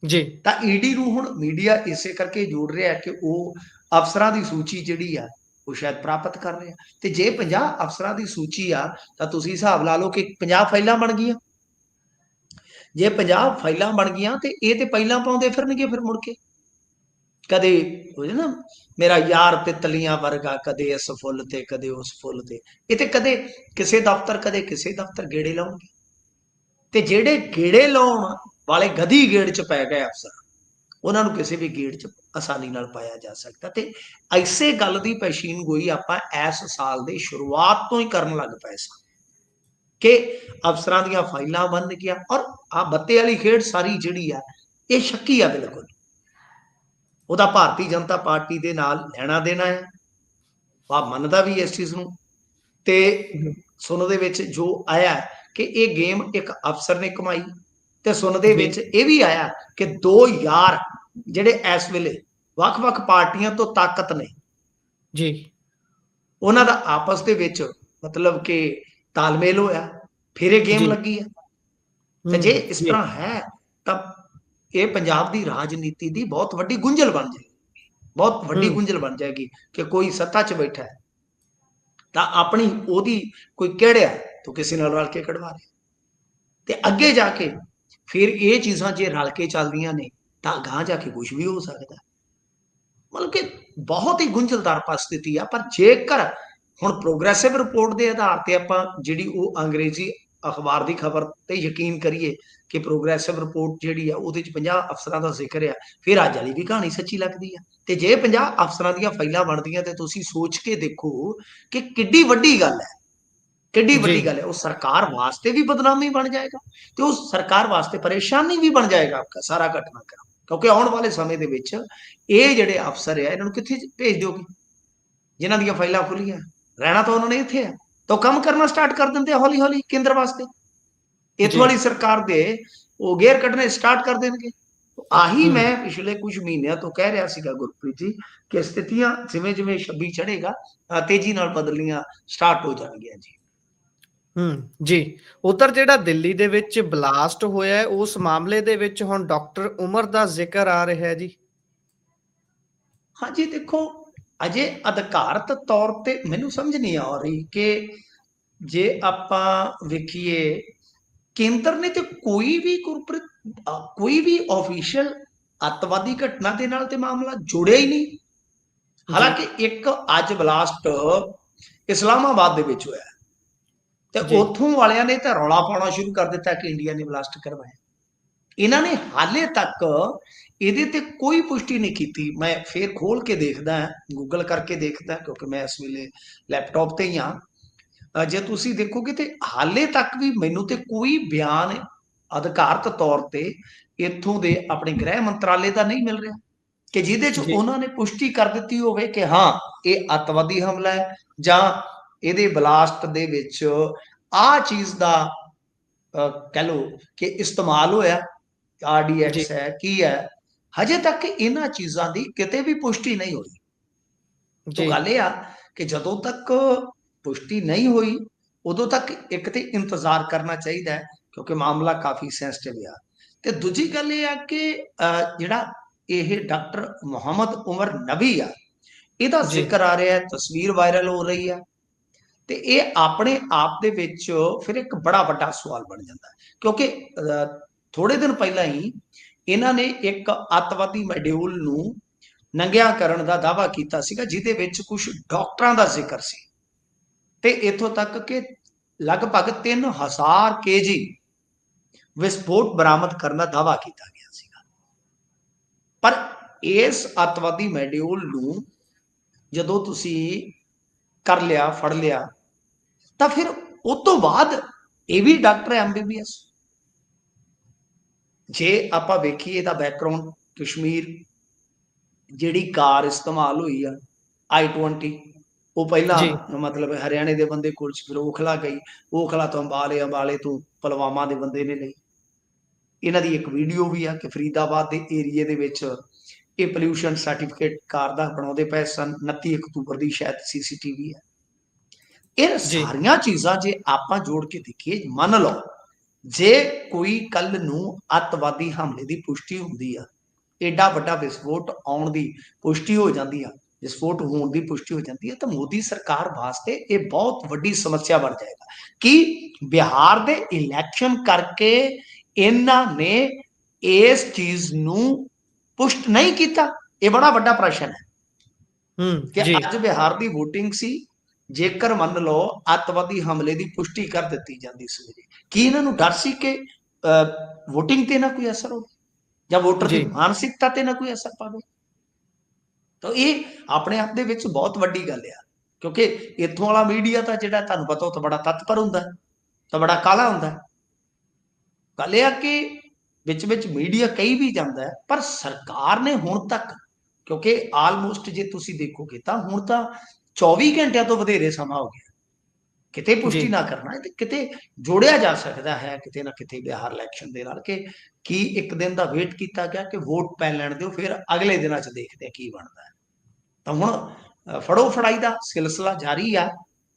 ਜੀ। ਤਾਂ ਈਡੀ ਨੂੰ ਹੁਣ ਮੀਡੀਆ ਇਸੇ ਕਰਕੇ ਜੋੜ ਰਿਹਾ ਕਿ ਉਹ ਅਫਸਰਾਂ ਦੀ ਸੂਚੀ ਜਿਹੜੀ ਆ ਉਹ ਸ਼ਾਇਦ ਪ੍ਰਾਪਤ ਕਰ ਰਿਹਾ। ਤੇ ਜੇ 50 ਅਫਸਰਾਂ ਦੀ ਸੂਚੀ ਆ ਤਾਂ ਤੁਸੀਂ ਹਿਸਾਬ ਲਾ ਲਓ ਕਿ 50 ਫਾਈਲਾਂ ਬਣ ਗਈਆਂ। ਜੇ 50 ਫਾਈਲਾਂ ਬਣ ਗਈਆਂ ਤੇ ਇਹ ਤੇ ਪਹਿਲਾਂ ਪਾਉਂਦੇ ਫਿਰਨਗੇ ਫਿਰ ਮੁੜ ਕੇ। ਕਦੇ ਹੋ ਨਾ ਮੇਰਾ ਯਾਰ ਤਿਤਲੀਆਂ ਵਰਗਾ, ਕਦੇ ਇਸ ਫੁੱਲ ਤੇ ਕਦੇ ਉਸ ਫੁੱਲ ਤੇ। ਇਹ ਤੇ ਕਦੇ ਕਿਸੇ ਦਫ਼ਤਰ ਕਦੇ ਕਿਸੇ ਦਫ਼ਤਰ ਗੇੜੇ ਲਾਉਣਗੇ। ਤੇ ਜਿਹੜੇ ਗੇੜੇ ਲਾਉਣ ਵਾਲੇ ਗਧੀ ਗੇੜ 'ਚ ਪੈ ਗਏ ਅਫਸਰ, ਉਹਨਾਂ ਨੂੰ ਕਿਸੇ ਵੀ ਗੇੜ 'ਚ ਆਸਾਨੀ ਨਾਲ ਪਾਇਆ ਜਾ ਸਕਦਾ। ਤੇ ਐਸੇ ਗੱਲ ਦੀ ਪੇਸ਼ੀਨ ਗੋਈ ਆਪਾਂ ਇਸ ਸਾਲ ਦੇ ਸ਼ੁਰੂਆਤ ਤੋਂ ਹੀ ਕਰਨ ਲੱਗ ਪਏ ਸਾਂ ਕਿ ਅਫਸਰਾਂ ਦੀਆਂ ਫਾਈਲਾਂ ਬੰਦ ਗਿਆ। ਔਰ ਆ ਬੱਤੇ ਵਾਲੀ ਖੇਡ ਸਾਰੀ ਜਿਹੜੀ ਆ ਇਹ ਸ਼ੱਕੀ ਆ ਬਿਲਕੁਲ। ਉਹਦਾ ਭਾਰਤੀ ਜਨਤਾ ਪਾਰਟੀ ਦੇ ਨਾਲ ਲੈਣਾ ਦੇਣਾ ਹੈ। ਆ ਮੰਨਦਾ ਵੀ ਇਸ ਚੀਜ਼ ਨੂੰ। ਤੇ ਸੁਣ ਦੇ ਵਿੱਚ ਜੋ ਆਇਆ ਕਿ ਇਹ ਗੇਮ ਇੱਕ ਅਫਸਰ ਨੇ ਕਮਾਈ। ਤੇ ਸੁਣ ਦੇ ਜੀ। ਵਿੱਚ ਇਹ ਵੀ ਆਇਆ ਕਿ ਦੋ ਯਾਰ ਜਿਹੜੇ ਇਸ ਵੇਲੇ ਵੱਖ-ਵੱਖ ਪਾਰਟੀਆਂ ਤੋਂ ਤਾਕਤ ਨੇ, ਜੀ। ਉਹਨਾਂ ਦਾ ਆਪਸ ਦੇ ਵਿੱਚ ਮਤਲਬ ਕਿ ਤਾਲਮੇਲ ਹੋਇਆ, ਫਿਰ ਇਹ ਗੇਮ ਜੀ। ਲੱਗੀ ਹੈ। ਤੇ ਜੇ ਇਸ ਜੀ। ਤਰ੍ਹਾਂ ਹੈ ਤਾਂ ਇਹ ਪੰਜਾਬ ਦੀ ਰਾਜਨੀਤੀ ਦੀ ਬਹੁਤ ਵੱਡੀ ਗੁੰਝਲ ਬਣ ਜਾਏਗੀ। ਬਹੁਤ ਵੱਡੀ ਗੁੰਝਲ ਬਣ ਜਾਏਗੀ ਕਿ ਕੋਈ ਸੱਤਾ 'ਚ ਬੈਠਾ ਹੈ ਤਾਂ ਆਪਣੀ ਉਹਦੀ ਕੋਈ ਕਿਹੜਿਆ ਤਾਂ ਕਿਸੇ ਨਾਲ ਰਲ ਕੇ ਕਢਵਾ ਰਿਹਾ। ਤੇ ਅੱਗੇ ਜਾ ਕੇ ਫਿਰ ਇਹ ਚੀਜ਼ਾਂ ਜੇ ਰਲ ਕੇ ਚੱਲਦੀਆਂ ਨੇ ਤਾਂ ਅਗਾਂਹ ਜਾ ਕੇ ਕੁਝ ਵੀ ਹੋ ਸਕਦਾ। ਮਤਲਬ ਕਿ ਬਹੁਤ ਹੀ ਗੁੰਝਲਦਾਰ ਪਰਿਸਥਿਤੀ ਆ। ਪਰ ਜੇਕਰ ਹੁਣ ਪ੍ਰੋਗਰੈਸਿਵ ਰਿਪੋਰਟ ਦੇ ਆਧਾਰ ਤੇ ਆਪਾਂ ਜਿਹੜੀ ਉਹ ਅੰਗਰੇਜ਼ੀ ਅਖਬਾਰ ਦੀ ਖਬਰ ਤੇ ਯਕੀਨ ਕਰੀਏ ਕਿ ਪ੍ਰੋਗਰੈਸਿਵ ਰਿਪੋਰਟ ਜਿਹੜੀ ਆ ਉਹਦੇ 'ਚ 50 ਅਫਸਰਾਂ ਦਾ ਜ਼ਿਕਰ ਆ, ਫਿਰ ਅੱਜ ਵਾਲੀ ਵੀ ਕਹਾਣੀ ਸੱਚੀ ਲੱਗਦੀ ਆ। ਤੇ ਜੇ 50 ਅਫਸਰਾਂ ਦੀਆਂ ਫਾਈਲਾਂ ਬਣਦੀਆਂ ਤੇ ਤੁਸੀਂ ਸੋਚ ਕੇ ਦੇਖੋ ਕਿ ਕਿੱਡੀ ਵੱਡੀ ਗੱਲ ਹੈ। ਕਿੱਡੀ ਜੀ। ਵੱਡੀ ਗੱਲ ਹੈ। ਉਹ ਸਰਕਾਰ ਵਾਸਤੇ ਵੀ ਬਦਨਾਮੀ ਬਣ ਜਾਏਗਾ ਤੇ ਉਹ ਸਰਕਾਰ ਵਾਸਤੇ ਪਰੇਸ਼ਾਨੀ ਵੀ ਬਣ ਜਾਏਗਾ ਸਾਰਾ ਘਟਨਾਕ੍ਰਮ। ਕਿਉਂਕਿ ਆਉਣ ਵਾਲੇ ਸਮੇਂ ਦੇ ਵਿੱਚ ਇਹ ਜਿਹੜੇ ਅਫਸਰ ਆ ਇਹਨਾਂ ਨੂੰ ਕਿੱਥੇ ਭੇਜ ਦਿਓਗੇ? ਜਿਨ੍ਹਾਂ ਦੀਆਂ ਫਾਈਲਾਂ ਖੁੱਲੀਆਂ, ਰਹਿਣਾ ਤਾਂ ਉਹਨਾਂ ਨੇ ਇੱਥੇ ਆ। ਤਾਂ ਉਹ ਕੰਮ ਕਰਨਾ ਸਟਾਰਟ ਕਰ ਦਿੰਦੇ ਆ ਹੌਲੀ ਹੌਲੀ ਕੇਂਦਰ ਵਾਸਤੇ। ਇੱਥੋਂ ਜੀ। ਵਾਲੀ ਸਰਕਾਰ ਦੇ ਉਹ ਗੇਅਰ ਕੱਢਣੇ ਸਟਾਰਟ ਕਰ ਦੇਣਗੇ। ਆਹੀ ਮੈਂ ਪਿਛਲੇ ਕੁਝ ਮਹੀਨਿਆਂ ਤੋਂ ਕਹਿ ਰਿਹਾ ਸੀਗਾ ਗੁਰਪ੍ਰੀਤ ਜੀ ਕਿ ਸਥਿਤੀਆਂ ਜਿਵੇਂ ਜਿਵੇਂ 26 ਚੜ੍ਹੇਗਾ ਤੇਜ਼ੀ ਨਾਲ ਬਦਲਣੀਆਂ ਸਟਾਰਟ ਹੋ ਜਾਣਗੀਆਂ ਜੀ। ਜੀ। ਉਧਰ ਜਿਹੜਾ ਦਿੱਲੀ ਦੇ ਵਿੱਚ ਬਲਾਸਟ ਹੋਇਆ ਹੈ, ਉਸ ਮਾਮਲੇ ਦੇ ਵਿੱਚ ਹੁਣ ਡਾਕਟਰ ਉਮਰ ਦਾ ਜ਼ਿਕਰ ਆ ਰਿਹਾ ਹੈ ਜੀ। ਹਾਂਜੀ ਦੇਖੋ, ਅਜੇ ਅਧਿਕਾਰਤ ਤੌਰ ਤੇ ਮੈਨੂੰ ਸਮਝ ਨਹੀਂ ਆ ਰਹੀ ਕਿ ਜੇ ਆਪਾਂ ਵੇਖੀਏ ਕੇਂਦਰ ਨੇ ਤੇ ਕੋਈ ਵੀ ਕੋਈ ਵੀ ਆਫੀਸ਼ੀਅਲ ਅੱਤਵਾਦੀ ਘਟਨਾ ਦੇ ਨਾਲ ਤੇ ਮਾਮਲਾ ਜੋੜਿਆ ਹੀ ਨਹੀਂ। ਜੀ। ਹਾਲਾਂਕਿ ਇੱਕ ਅੱਜ ਬਲਾਸਟ ਇਸਲਾਮਾਬਾਦ ਦੇ ਵਿੱਚ ਹੋਇਆ ਤੇ ਜੀ। ਉੱਥੋਂ ਵਾਲਿਆਂ ਨੇ ਤਾਂ ਰੌਲਾ ਪਾਉਣਾ ਸ਼ੁਰੂ ਕਰ ਦਿੱਤਾ ਕਿ ਇੰਡੀਆ ਨੇ ਬਲਾਸਟ ਕਰਵਾਇਆ। ਇਹਨਾਂ ਨੇ ਹਾਲੇ ਤੱਕ ਇਹਦੇ ਤੇ ਕੋਈ ਪੁਸ਼ਟੀ ਨਹੀਂ ਕੀਤੀ। ਮੈਂ ਫੇਰ ਖੋਲ ਕੇ ਦੇਖਦਾ, ਗੂਗਲ ਕਰਕੇ ਦੇਖਦਾ ਕਿਉਂਕਿ ਮੈਂ ਇਸ ਵੇਲੇ ਲੈਪਟਾਪ ਤੇ ਹੀ ਹਾਂ। ਜੇ ਤੁਸੀਂ ਦੇਖੋਗੇ ਤੇ ਹਾਲੇ ਤੱਕ ਵੀ ਮੈਨੂੰ ਤੇ ਕੋਈ ਬਿਆਨ ਅਧਿਕਾਰਤ ਤੌਰ ਤੇ ਇੱਥੋਂ ਦੇ ਆਪਣੇ ਗ੍ਰਹਿ ਮੰਤਰਾਲੇ ਦਾ ਨਹੀਂ ਮਿਲ ਰਿਹਾ ਕਿ ਜਿਹਦੇ 'ਚ ਜੀ। ਉਹਨਾਂ ਨੇ ਪੁਸ਼ਟੀ ਕਰ ਦਿੱਤੀ ਹੋਵੇ ਕਿ ਹਾਂ ਇਹ ਅੱਤਵਾਦੀ ਹਮਲਾ ਹੈ ਜਾਂ ਇਹਦੇ ਬਲਾਸਟ ਦੇ ਵਿੱਚ ਆਹ ਚੀਜ਼ ਦਾ ਕਹਿ ਲਓ ਕਿ ਇਸਤੇਮਾਲ ਹੋਇਆ, ਜੀ। RDX ਹੈ ਕੀ ਹੈ। ਹਜੇ ਤੱਕ ਇਹਨਾਂ ਚੀਜ਼ਾਂ ਦੀ ਕਿਤੇ ਵੀ ਪੁਸ਼ਟੀ ਨਹੀਂ ਹੋਈ। ਤੋਂ ਜੀ। ਗੱਲ ਇਹ ਆ ਕਿ ਜਦੋਂ ਤੱਕ ਪੁਸ਼ਟੀ ਨਹੀਂ ਹੋਈ ਉਦੋਂ ਤੱਕ ਇੱਕ ਤੇ ਇੰਤਜ਼ਾਰ ਕਰਨਾ ਚਾਹੀਦਾ ਹੈ ਕਿਉਂਕਿ ਮਾਮਲਾ ਕਾਫੀ ਸੈਂਸਿਟਿਵ ਆ। ਤੇ ਦੂਜੀ ਗੱਲ ਇਹ ਆ ਕਿ ਜਿਹੜਾ ਇਹ ਡਾਕਟਰ ਮੁਹੰਮਦ ਉਮਰ ਨਬੀ ਆ, ਇਹਦਾ ਜੀ। ਜ਼ਿਕਰ ਆ ਰਿਹਾ, ਤਸਵੀਰ ਵਾਇਰਲ ਹੋ ਰਹੀ ਆ। ਤੇ ਇਹ ਆਪਣੇ ਆਪ ਦੇ ਵਿੱਚ ਫਿਰ ਇੱਕ ਬੜਾ ਵੱਡਾ ਸਵਾਲ ਬਣ ਜਾਂਦਾ ਕਿਉਂਕਿ ਥੋੜੇ ਦਿਨ ਪਹਿਲਾਂ ਹੀ ਇਹਨਾਂ ਨੇ ਇੱਕ ਅੱਤਵਾਦੀ ਮੋਡਿਊਲ ਨੂੰ ਨੰਗਿਆ ਕਰਨ ਦਾ ਦਾਅਵਾ ਕੀਤਾ ਸੀਗਾ ਜਿਹਦੇ ਵਿੱਚ ਕੁਝ ਡਾਕਟਰਾਂ ਦਾ ਜ਼ਿਕਰ ਸੀ ਤੇ ਇੱਥੋਂ ਤੱਕ ਕਿ ਲਗਭਗ 3000 ਕੇਜੀ ਵਿਸਫੋਟ ਬਰਾਮਦ ਕਰਨ ਦਾ ਦਾਅਵਾ ਕੀਤਾ ਗਿਆ ਸੀਗਾ। ਪਰ ਇਸ ਅੱਤਵਾਦੀ ਮੋਡਿਊਲ ਨੂੰ ਜਦੋਂ ਤੁਸੀਂ ਕਰ ਲਿਆ, ਫੜ ਲਿਆ, ਤਾਂ ਫਿਰ ਉਸ ਤੋਂ ਬਾਅਦ ਇਹ ਵੀ ਡਾਕਟਰ MBBS। ਜੇ ਆਪਾਂ ਵੇਖੀਏ ਇਹਦਾ ਬੈਕਗ੍ਰਾਉਂਡ, ਕਸ਼ਮੀਰ ਜਿਹੜੀ ਕਾਰ ਇਸਤੇਮਾਲ ਹੋਈ ਆ I-20, ਉਹ ਜੀ। ਪਹਿਲਾਂ ਮਤਲਬ ਹਰਿਆਣੇ ਦੇ ਬੰਦੇ ਕੋਲ ਫਿਰ ਓਖਲਾ ਗਈ, ਓਖਲਾ ਤੋਂ ਅੰਬਾਲੇ, ਅੰਬਾਲੇ ਤੋਂ ਪੁਲਵਾਮਾ ਦੇ ਬੰਦੇ ਨੇ ਲਈ। ਇਹਨਾਂ ਦੀ ਇੱਕ ਵੀਡੀਓ ਵੀ ਆ ਕਿ ਫਰੀਦਾਬਾਦ ਦੇ ਏਰੀਏ ਦੇ ਵਿੱਚ ਇਹ ਪੋਲਿਊਸ਼ਨ ਸਰਟੀਫਿਕੇਟ ਕਾਰ ਦਾ ਬਣਾਉਂਦੇ ਪਏ ਸਨ। 29 ਅਕਤੂਬਰ ਦੀ ਸ਼ਾਇਦ CCTV ਹੈ। ਇਹ ਜੀ। ਸਾਰੀਆਂ ਚੀਜ਼ਾਂ ਜੇ ਆਪਾਂ ਜੋੜ ਕੇ ਦੇਖੀਏ, ਮੰਨ ਲਓ ਜੇ ਕੋਈ ਕੱਲ ਨੂੰ ਅੱਤਵਾਦੀ ਹਮਲੇ ਦੀ ਪੁਸ਼ਟੀ ਹੁੰਦੀ ਆ, ਏਡਾ ਵੱਡਾ ਵਿਸਫੋਟ ਆਉਣ ਦੀ ਪੁਸ਼ਟੀ ਹੋ ਜਾਂਦੀ ਆ, ਵਿਸਫੋਟ ਹੋਣ ਦੀ ਪੁਸ਼ਟੀ ਹੋ ਜਾਂਦੀ ਹੈ, ਤਾਂ ਮੋਦੀ ਸਰਕਾਰ ਵਾਸਤੇ ਇਹ ਬਹੁਤ ਵੱਡੀ ਸਮੱਸਿਆ ਬਣ ਜਾਏਗਾ ਕਿ ਬਿਹਾਰ ਦੇ ਇਲੈਕਸ਼ਨ ਕਰਕੇ ਇਹਨਾਂ ਨੇ ਇਸ ਚੀਜ਼ ਨੂੰ ਪੁਸ਼ਟ ਨਹੀਂ ਕੀਤਾ। ਇਹ ਬੜਾ ਵੱਡਾ ਪ੍ਰਸ਼ਨ ਹੈ ਕਿ ਜੀ ਅੱਜ ਬਿਹਾਰ ਦੀ VOTING ਸੀ, ਜੇਕਰ ਮੰਨ ਲਓ ਅੱਤਵਾਦੀ ਹਮਲੇ ਦੀ ਪੁਸ਼ਟੀ ਕਰ ਦਿੱਤੀ ਜਾਂਦੀ ਸਵੇਰੇ, ਕੀ ਇਹਨਾਂ ਨੂੰ ਡਰ ਸੀ ਕਿ VOTING ਤੇ ਨਾ ਕੋਈ ਅਸਰ ਹੋਵੇ ਜਾਂ ਵੋਟਰ ਦੀ ਜੀ ਮਾਨਸਿਕਤਾ ਤੇ ਨਾ ਕੋਈ ਅਸਰ ਪਾਵੇ। ਤਾਂ ਇਹ ਆਪਣੇ ਆਪ ਦੇ ਵਿੱਚ ਬਹੁਤ ਵੱਡੀ ਗੱਲ ਆ, ਕਿਉਂਕਿ ਇੱਥੋਂ ਵਾਲਾ ਮੀਡੀਆ ਤਾਂ ਜਿਹੜਾ ਤੁਹਾਨੂੰ ਪਤਾ ਉਹ ਤਾਂ ਬੜਾ ਤਤਪਰ ਹੁੰਦਾ, ਤਾਂ ਬੜਾ ਕਾਲਾ ਹੁੰਦਾ। ਗੱਲ ਇਹ ਆ ਕਿ ਵਿੱਚ ਵਿੱਚ ਮੀਡੀਆ ਕਹੀ ਵੀ ਜਾਂਦਾ, ਪਰ ਸਰਕਾਰ ਨੇ ਹੁਣ ਤੱਕ, ਕਿਉਂਕਿ ਆਲਮੋਸਟ ਜੇ ਤੁਸੀਂ ਦੇਖੋਗੇ ਤਾਂ ਹੁਣ ਤਾਂ 24 ਘੰਟਿਆਂ ਤੋਂ ਵਧੇਰੇ ਸਮਾਂ ਹੋ ਗਿਆ, ਕਿਤੇ ਜੀ ਪੁਸ਼ਟੀ ਨਾ ਕਰਨਾ ਤੇ ਕਿਤੇ ਜੋੜਿਆ ਜਾ ਸਕਦਾ ਹੈ ਕਿਤੇ ਨਾ ਕਿਤੇ ਬਿਹਾਰ ਇਲੈਕਸ਼ਨ ਦੇ ਨਾਲ, ਕਿ ਕੀ ਇੱਕ ਦਿਨ ਦਾ ਵੇਟ ਕੀਤਾ ਗਿਆ ਕਿ ਵੋਟ ਪੈ ਲੈਣ ਦਿਓ, ਫਿਰ ਅਗਲੇ ਦਿਨਾਂ 'ਚ ਦੇਖਦੇ ਆ ਕੀ ਬਣਦਾ ਹੈ। ਤਾਂ ਹੁਣ ਫੜੋ ਫੜਾਈ ਦਾ ਸਿਲਸਿਲਾ ਜਾਰੀ ਆ,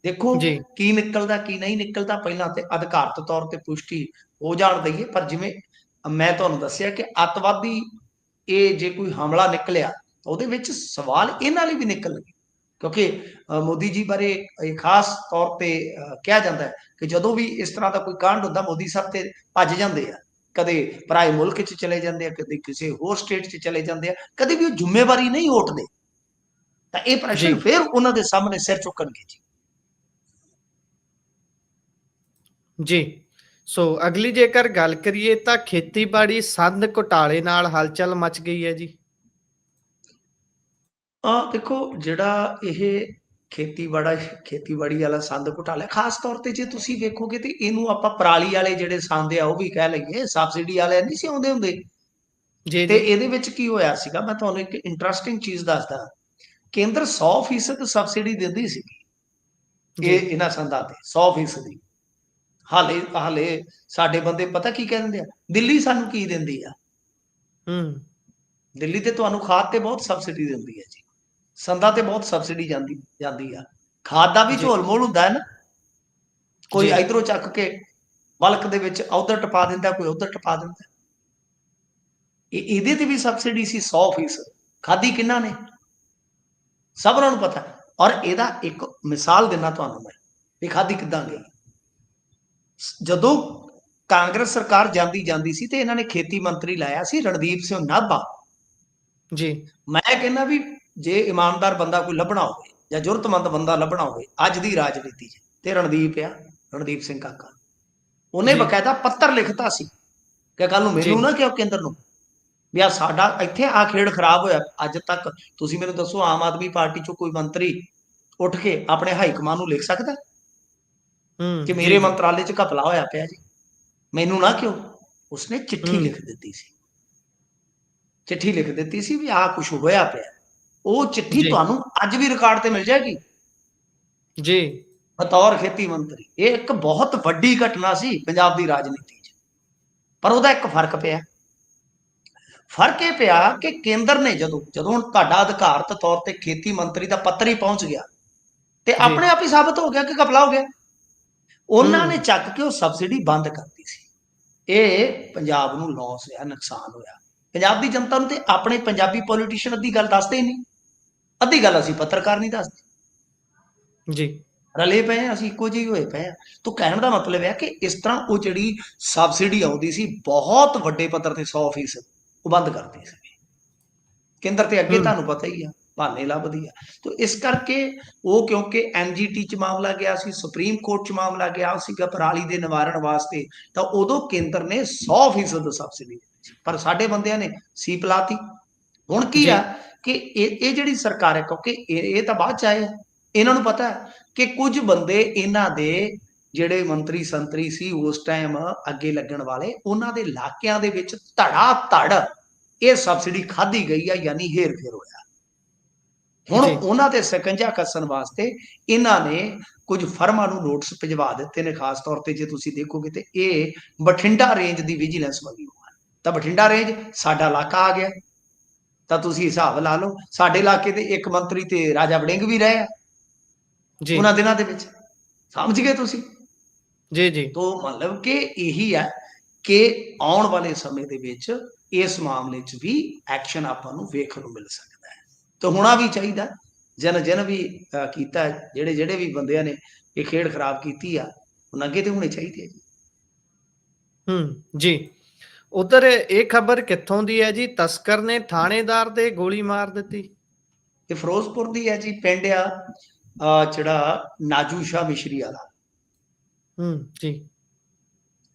ਦੇਖੋ ਜੀ ਕੀ ਨਿਕਲਦਾ ਕੀ ਨਹੀਂ ਨਿਕਲਦਾ। ਪਹਿਲਾਂ ਤੇ ਅਧਿਕਾਰਤ ਤੌਰ ਤੇ ਪੁਸ਼ਟੀ ਹੋ ਜਾਣ ਦਈਏ, ਪਰ ਜਿਵੇਂ ਮੈਂ ਤੁਹਾਨੂੰ ਦੱਸਿਆ ਕਿ ਅੱਤਵਾਦੀ ਇਹ ਜੇ ਕੋਈ ਹਮਲਾ ਨਿਕਲਿਆ ਤਾਂ ਉਹਦੇ ਵਿੱਚ ਸਵਾਲ ਇਹਨਾਂ ਲਈ ਵੀ ਨਿਕਲਣਗੇ, ਕਿਉਂਕਿ ਮੋਦੀ ਜੀ ਬਾਰੇ ਖਾਸ ਤੌਰ ਤੇ ਕਿਹਾ ਜਾਂਦਾ ਹੈ ਕਿ ਜਦੋਂ ਵੀ ਇਸ ਤਰ੍ਹਾਂ ਦਾ ਕੋਈ ਕਾਂਡ ਹੁੰਦਾ, ਮੋਦੀ ਸਾਹਿਬ ਤੇ ਭੱਜ ਜਾਂਦੇ ਆ, ਕਦੇ ਪਰਾਏ ਮੁਲਕ 'ਚ ਚਲੇ ਜਾਂਦੇ ਆ, ਕਦੇ ਕਿਸੇ ਹੋਰ ਸਟੇਟ 'ਚ ਚਲੇ ਜਾਂਦੇ ਆ, ਕਦੇ ਵੀ ਉਹ ਜ਼ਿੰਮੇਵਾਰੀ ਨਹੀਂ ਉੱਠਦੇ। ਤਾਂ ਇਹ ਜੀ ਪ੍ਰਸ਼ਨ ਫਿਰ ਉਹਨਾਂ ਦੇ ਸਾਹਮਣੇ ਸਿਰ ਚੁੱਕਣਗੇ ਜੀ। ਜੀ ਸੋ ਅਗਲੀ ਜੇਕਰ ਗੱਲ ਕਰੀਏ ਤਾਂ ਖੇਤੀਬਾੜੀ ਸੰਦ ਘੁਟਾਲੇ ਨਾਲ ਹਲਚਲ ਮਚ ਗਈ ਹੈ ਜੀ। ਦੇਖੋ ਜਿਹੜਾ ਇਹ ਖੇਤੀਬਾੜੀ ਵਾਲਾ ਸੰਦ ਘੁਟਾਲਾ, ਖਾਸ ਤੌਰ ਤੇ ਜੇ ਤੁਸੀਂ ਵੇਖੋਗੇ ਤੇ ਇਹਨੂੰ ਆਪਾਂ ਪਰਾਲੀ ਵਾਲੇ ਜਿਹੜੇ ਸੰਦ ਆ ਉਹ ਵੀ ਕਹਿ ਲਈਏ, ਸਬਸਿਡੀ ਵਾਲੇ ਨਹੀਂ ਸੀ ਆਉਂਦੇ ਹੁੰਦੇ। ਜੀ ਤੇ ਜੀ ਇਹਦੇ ਵਿੱਚ ਕੀ ਹੋਇਆ ਸੀਗਾ, ਮੈਂ ਤੁਹਾਨੂੰ ਇੱਕ ਇੰਟਰਸਟਿੰਗ ਚੀਜ਼ ਦੱਸਦਾ। ਕੇਂਦਰ 100% ਸਬਸਿਡੀ ਦਿੰਦੀ ਸੀ ਜੀ ਇਹਨਾਂ ਸੰਦਾਂ ਤੇ, 100%। ਹਾਲੇ ਹਾਲੇ ਸਾਡੇ ਬੰਦੇ ਪਤਾ ਕੀ ਕਹਿੰਦੇ ਆ, ਦਿੱਲੀ ਸਾਨੂੰ ਕੀ ਦਿੰਦੀ ਆ। ਹੂੰ ਦਿੱਲੀ ਤੇ ਤੁਹਾਨੂੰ ਖਾਦ ਤੇ ਬਹੁਤ ਸਬਸਿਡੀ ਦਿੰਦੀ ਹੈ ਜੀ, ਸੰਦਾਂ ਤੇ ਬਹੁਤ ਸਬਸਿਡੀ ਜਾਂਦੀ ਆ। ਖਾਦ ਦਾ ਵੀ ਜੀ ਝੋਲ ਮੋਲ ਹੁੰਦਾ ਹੈ ਨਾ, ਕੋਈ ਜੀ ਇਧਰੋਂ ਚੱਕ ਕੇ ਬਲਕ ਦੇ ਵਿੱਚ ਉਧਰ ਟਪਾ ਦਿੰਦਾ, ਕੋਈ ਉਧਰ ਟਪਾ ਦਿੰਦਾ। ਇਹਦੇ ਤੇ ਵੀ ਸਬਸਿਡੀ ਸੀ 100%। ਖਾਦੀ ਕਿਹਨਾਂ ਨੇ, ਸਭਨਾਂ ਨੂੰ ਪਤਾ। ਔਰ ਇਹਦਾ ਇੱਕ ਮਿਸਾਲ ਦਿੰਦਾ ਤੁਹਾਨੂੰ ਮੈਂ ਵੀ ਖਾਦੀ ਕਿੱਦਾਂ ਗਈ। ਜਦੋਂ ਕਾਂਗਰਸ ਸਰਕਾਰ ਜਾਂਦੀ ਸੀ ਤੇ ਇਹਨਾਂ ਨੇ ਖੇਤੀ ਮੰਤਰੀ ਲਾਇਆ ਸੀ ਰਣਦੀਪ ਸਿੰਘ ਨਾਭਾ। ਜੀ ਮੈਂ ਕਹਿੰਦਾ ਵੀ ਜੇ ਇਮਾਨਦਾਰ ਬੰਦਾ ਕੋਈ ਲੱਭਣਾ ਹੋਵੇ ਜਾਂ ਜ਼ਰੂਰਤਮੰਦ ਬੰਦਾ ਲੱਭਣਾ ਹੋਵੇ ਅੱਜ ਦੀ ਰਾਜਨੀਤੀ 'ਚ, ਤੇ ਰਣਦੀਪ ਆ, ਰਣਦੀਪ ਸਿੰਘ ਕਾਕਾ। ਉਹਨੇ ਜੀ ਬਕਾਇਦਾ ਪੱਤਰ ਲਿਖਤਾ ਸੀ ਕਿ ਕੱਲ ਨੂੰ ਜੀ ਮੈਨੂੰ ਨਾ ਕਿਹਾ ਕੇਂਦਰ ਨੂੰ ਵੀ ਆ ਸਾਡਾ ਇੱਥੇ ਆ ਖੇਡ ਖਰਾਬ ਹੋਇਆ। ਅੱਜ ਤੱਕ ਤੁਸੀਂ ਮੈਨੂੰ ਦੱਸੋ, ਆਮ ਆਦਮੀ ਪਾਰਟੀ 'ਚੋਂ ਕੋਈ ਮੰਤਰੀ ਉੱਠ ਕੇ ਆਪਣੇ ਹਾਈ ਕਮਾਨ ਨੂੰ ਲਿਖ ਸਕਦਾ ਕਿ ਜੀ ਮੇਰੇ ਜੀ ਮੰਤਰਾਲੇ 'ਚ ਘਪਲਾ ਹੋਇਆ ਪਿਆ ਜੀ, ਮੈਨੂੰ ਨਾ ਕਿਉਂ। ਉਸਨੇ ਚਿੱਠੀ ਲਿਖ ਦਿੱਤੀ ਸੀ, ਚਿੱਠੀ ਲਿਖ ਦਿੱਤੀ ਸੀ ਵੀ ਆਹ ਕੁਝ ਹੋਇਆ ਪਿਆ। ਉਹ ਚਿੱਠੀ ਜੀ ਤੁਹਾਨੂੰ ਅੱਜ ਵੀ ਰਿਕਾਰਡ ਤੇ ਮਿਲ ਜਾਏਗੀ ਜੀ ਬਤੌਰ ਖੇਤੀ ਮੰਤਰੀ। ਇਹ ਇੱਕ ਬਹੁਤ ਵੱਡੀ ਘਟਨਾ ਸੀ ਪੰਜਾਬ ਦੀ ਰਾਜਨੀਤੀ 'ਚ, ਪਰ ਉਹਦਾ ਇੱਕ ਫਰਕ ਪਿਆ। ਫਰਕ ਇਹ ਪਿਆ ਕਿ ਕੇਂਦਰ ਨੇ ਜਦੋਂ ਹੁਣ ਤੁਹਾਡਾ ਅਧਿਕਾਰਤ ਤੌਰ ਤੇ ਖੇਤੀ ਮੰਤਰੀ ਦਾ ਪੱਤਰ ਹੀ ਪਹੁੰਚ ਗਿਆ ਤੇ ਜੀ ਆਪਣੇ ਆਪ ਹੀ ਸਾਬਤ ਹੋ ਗਿਆ ਕਿ ਘਪਲਾ ਹੋ ਗਿਆ। ਉਹਨਾਂ ਨੇ ਹੂੰ ਚੱਕ ਕੇ ਉਹ ਸਬਸਿਡੀ ਬੰਦ ਕਰਤੀ ਸੀ। ਇਹ ਪੰਜਾਬ ਨੂੰ ਲਾਸ ਹੋਇਆ, ਨੁਕਸਾਨ ਹੋਇਆ। ਪੰਜਾਬ ਦੀ ਜਨਤਾ ਨੂੰ ਤੇ ਆਪਣੇ ਪੰਜਾਬੀ ਪੋਲੀਟੀਸ਼ੀਅਨ ਅੱਧੀ ਗੱਲ ਦੱਸਦੇ ਹੀ ਨਹੀਂ, ਅੱਧੀ ਗੱਲ ਅਸੀਂ ਪੱਤਰਕਾਰ ਨਹੀਂ ਦੱਸਦੇ। ਜੀ ਰਲੇ ਪਏ ਆ, ਅਸੀਂ ਇੱਕੋ ਜਿਹੇ ਹੋਏ ਪਏ ਆ। ਤਾਂ ਕਹਿਣ ਦਾ ਮਤਲਬ ਹੈ ਕਿ ਇਸ ਤਰ੍ਹਾਂ ਉਹ ਜਿਹੜੀ ਸਬਸਿਡੀ ਆਉਂਦੀ ਸੀ ਬਹੁਤ ਵੱਡੇ ਪੱਧਰ ਤੇ 100% ਉਹ ਬੰਦ ਕਰਤੀ ਸੀ। ਕੇਂਦਰ ਤੇ ਅੱਗੇ ਹੂੰ ਤੁਹਾਨੂੰ ਪਤਾ ਹੀ ਆ ਬਹਾਨੇ ਲੱਭਦੀ ਆ। ਤਾਂ ਇਸ ਕਰਕੇ ਉਹ ਕਿਉਂਕਿ NGT 'ਚ ਮਾਮਲਾ ਗਿਆ ਸੀ, ਸੁਪਰੀਮ ਕੋਰਟ 'ਚ ਮਾਮਲਾ ਗਿਆ ਸੀਗਾ ਪਰਾਲੀ ਦੇ ਨਿਵਾਰਨ ਵਾਸਤੇ, ਤਾਂ ਉਦੋਂ ਕੇਂਦਰ ਨੇ 100% ਸਬਸਿਡੀ ਦਿੱਤੀ, ਪਰ ਸਾਡੇ ਬੰਦਿਆਂ ਨੇ ਸੀ ਪਲਾਤੀ। ਹੁਣ ਕੀ ਜੀ ਆ ਕਿ ਇਹ ਜਿਹੜੀ ਸਰਕਾਰ ਹੈ, ਕਿਉਂਕਿ ਇਹ ਤਾਂ ਬਾਅਦ 'ਚ ਆਏ ਆ, ਇਹਨਾਂ ਨੂੰ ਪਤਾ ਕਿ ਕੁਝ ਬੰਦੇ ਇਹਨਾਂ ਦੇ ਜਿਹੜੇ ਮੰਤਰੀ ਸੰਤਰੀ ਸੀ ਉਸ ਟਾਈਮ ਅੱਗੇ ਲੱਗਣ ਵਾਲੇ, ਉਹਨਾਂ ਦੇ ਇਲਾਕਿਆਂ ਦੇ ਵਿੱਚ ਧੜਾ ਧੜ ਇਹ ਸਬਸਿਡੀ ਖਾਧੀ ਗਈ ਆ, ਯਾਨੀ ਹੇਰ ਫੇਰ ਹੋਇਆ। ਹੁਣ ਜੀ ਉਹਨਾਂ ਤੇ ਸਕੰਜਾ ਕੱਸਣ ਵਾਸਤੇ ਇਹਨਾਂ ਨੇ ਕੁਝ ਫਰਮਾਂ ਨੂੰ ਨੋਟਿਸ ਭਿਜਵਾ ਦਿੱਤੇ ਨੇ। ਖਾਸ ਤੌਰ ਤੇ ਜੇ ਤੁਸੀਂ ਦੇਖੋਗੇ ਤੇ ਇਹ ਬਠਿੰਡਾ ਰੇਂਜ ਦੀ ਵਿਜੀਲੈਂਸ ਵੱਲੋਂ ਹੈ। ਤਾਂ ਬਠਿੰਡਾ ਰੇਂਜ ਸਾਡਾ ਇਲਾਕਾ ਆ ਗਿਆ, ਤਾਂ ਤੁਸੀਂ ਹਿਸਾਬ ਲਾ ਲਓ ਸਾਡੇ ਇਲਾਕੇ ਦੇ ਇੱਕ ਮੰਤਰੀ ਤੇ ਰਾਜਾ ਵੜਿੰਗ ਵੀ ਰਹੇ ਆ ਜੀ ਉਹਨਾਂ ਦਿਨਾਂ ਦੇ ਵਿੱਚ। ਸਮਝ ਗਏ ਤੁਸੀਂ। ਜੀ, ਜੀ। ਤੋ ਮਤਲਬ ਕਿ ਇਹੀ ਹੈ ਕਿ ਆਉਣ ਵਾਲੇ ਸਮੇਂ ਦੇ ਵਿੱਚ ਇਸ ਮਾਮਲੇ 'ਚ ਵੀ ਐਕਸ਼ਨ ਆਪਾਂ ਨੂੰ ਵੇਖਣ ਨੂੰ ਮਿਲ ਸਕਦਾ ਹੈ ਤੇ ਹੋਣਾ ਵੀ ਚਾਹੀਦਾ। ਜਿਨ ਵੀ ਕੀਤਾ ਹੈ, ਜਿਹੜੇ ਵੀ ਬੰਦਿਆਂ ਨੇ ਇਹ ਖੇਡ ਖਰਾਬ ਕੀਤੀ ਆ, ਹੁਣ ਅੱਗੇ ਤੇ ਹੋਣੇ ਚਾਹੀਦੇ ਆ ਜੀ। ਜੀ। ਉਧਰ ਇਹ ਖਬਰ ਕਿੱਥੋਂ ਦੀ ਹੈ ਜੀ? ਤਸਕਰ ਨੇ ਥਾਣੇਦਾਰ ਦੇ ਗੋਲੀ ਮਾਰ ਦਿੱਤੀ। ਇਹ ਫਿਰੋਜ਼ਪੁਰ ਦੀ ਹੈ ਜੀ, ਪਿੰਡ ਆ ਜਿਹੜਾ ਨਾਜੂ ਸ਼ਾਹ ਮਿਸ਼ਰੀ ਵਾਲਾ, ਜੀ।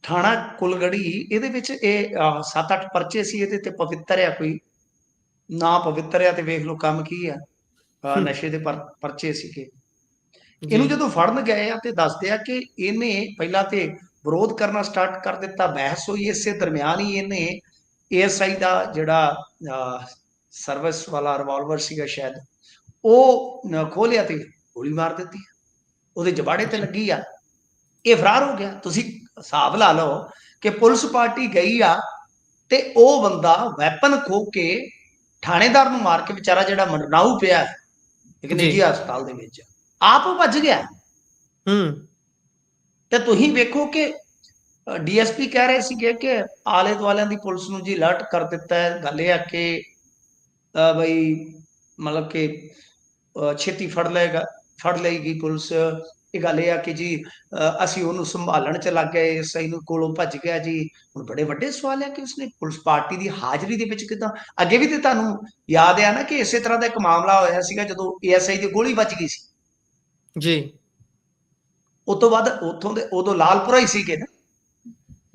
ਥਾਣਾ ਕੁਲਗੜੀ। ਇਹਦੇ ਵਿੱਚ ਇਹ 7-8 ਪਰਚੇ ਸੀ ਇਹਦੇ ਤੇ, ਪਵਿੱਤਰ ਆ ਕੋਈ ਨਾ, ਪਵਿੱਤਰ ਆ ਤੇ ਵੇਖ ਲਓ ਕੰਮ ਕੀ ਆ। ਹੂੰ, ਨਸ਼ੇ ਦੇ ਪਰਚੇ ਸੀਗੇ। ਜੀ, ਇਹਨੂੰ ਜਦੋਂ ਫੜਨ ਗਏ ਆ ਤੇ ਦੱਸਦੇ ਆ ਕਿ ਇਹਨੇ ਪਹਿਲਾਂ ਤੇ ਵਿਰੋਧ ਕਰਨਾ ਸਟਾਰਟ ਕਰ ਦਿੱਤਾ, ਬਹਿਸ ਹੋਈ, ਇਸੇ ਦਰਮਿਆਨ ਹੀ ਇਹਨੇ ਏਐਸਆਈ ਦਾ ਜਿਹੜਾ ਸਰਵਿਸ ਵਾਲਾ ਰਿਵਾਲਵਰ ਸੀਗਾ ਸ਼ਾਇਦ, ਉਹ ਖੋਲਿਆ ਤੇ ਗੋਲੀ ਮਾਰ ਦਿੱਤੀ। ਉਹਦੇ ਜਬਾੜੇ ਤੇ ਅੱਛਾ। ਲੱਗੀ ਆ, ਇਹ ਫਰਾਰ ਹੋ ਗਿਆ। ਤੁਸੀਂ ਹਿਸਾਬ ਲਾ ਲਓ ਕਿ ਪੁਲਿਸ ਪਾਰਟੀ ਗਈ ਆ ਤੇ ਉਹ ਬੰਦਾ ਵੈਪਨ ਖੋ ਕੇ ਥਾਣੇਦਾਰ ਨੂੰ ਮਾਰ ਕੇ, ਵਿਚਾਰਾ ਜਿਹੜਾ ਮਰਨਾਊ ਪਿਆ ਇੱਕ ਜੀ। ਨਿੱਜੀ ਹਸਪਤਾਲ ਦੇ ਵਿੱਚ, ਆਪ ਉਹ ਭੱਜ ਗਿਆ। ਹੂੰ, ਤੇ ਤੁਸੀਂ ਵੇਖੋ ਕਿ ਡੀਐਸਪੀ ਕਹਿ ਰਹੇ ਸੀਗੇ ਕਿ ਆਲੇ ਦੁਆਲਿਆਂ ਦੀ ਪੁਲਿਸ ਨੂੰ ਜੀ ਅਲਰਟ ਕਰ ਦਿੱਤਾ ਹੈ। ਗੱਲ ਇਹ ਆ ਕਿ ਬਈ ਮਤਲਬ ਕਿ ਛੇਤੀ ਫੜ ਲਏਗੀ ਪੁਲਿਸ। ਇਹ ਗੱਲ ਇਹ ਆ ਕਿ ਜੀ ਅਸੀਂ ਉਹਨੂੰ ਸੰਭਾਲਣ ਚ ਲੱਗ ਗਏ, ਸਹੀ ਨੂੰ ਕੋਲੋਂ ਭੱਜ ਗਿਆ ਜੀ। ਹੁਣ ਬੜੇ ਵੱਡੇ ਸਵਾਲ ਹੈ ਕਿ ਉਸਨੇ ਪੁਲਿਸ ਪਾਰਟੀ ਦੀ ਹਾਜ਼ਰੀ ਦੇ ਵਿੱਚ ਕਿਦਾਂ, ਅੱਗੇ ਵੀ ਤੇ ਤੁਹਾਨੂੰ ਯਾਦ ਆ ਨਾ ਕਿ ਇਸੇ ਤਰ੍ਹਾਂ ਦਾ ਇੱਕ ਮਾਮਲਾ ਹੋਇਆ ਸੀਗਾ ਜਦੋਂ ਏਐਸਆਈ ਦੀ ਗੋਲੀ ਵੱਜ ਗਈ ਸੀ। ਜੀ, ਉਸ ਤੋਂ ਬਾਅਦ ਉੱਥੋਂ ਦੇ ਉਦੋਂ ਲਾਲਪੁਰਾ ਹੀ ਸੀਗੇ ਨਾ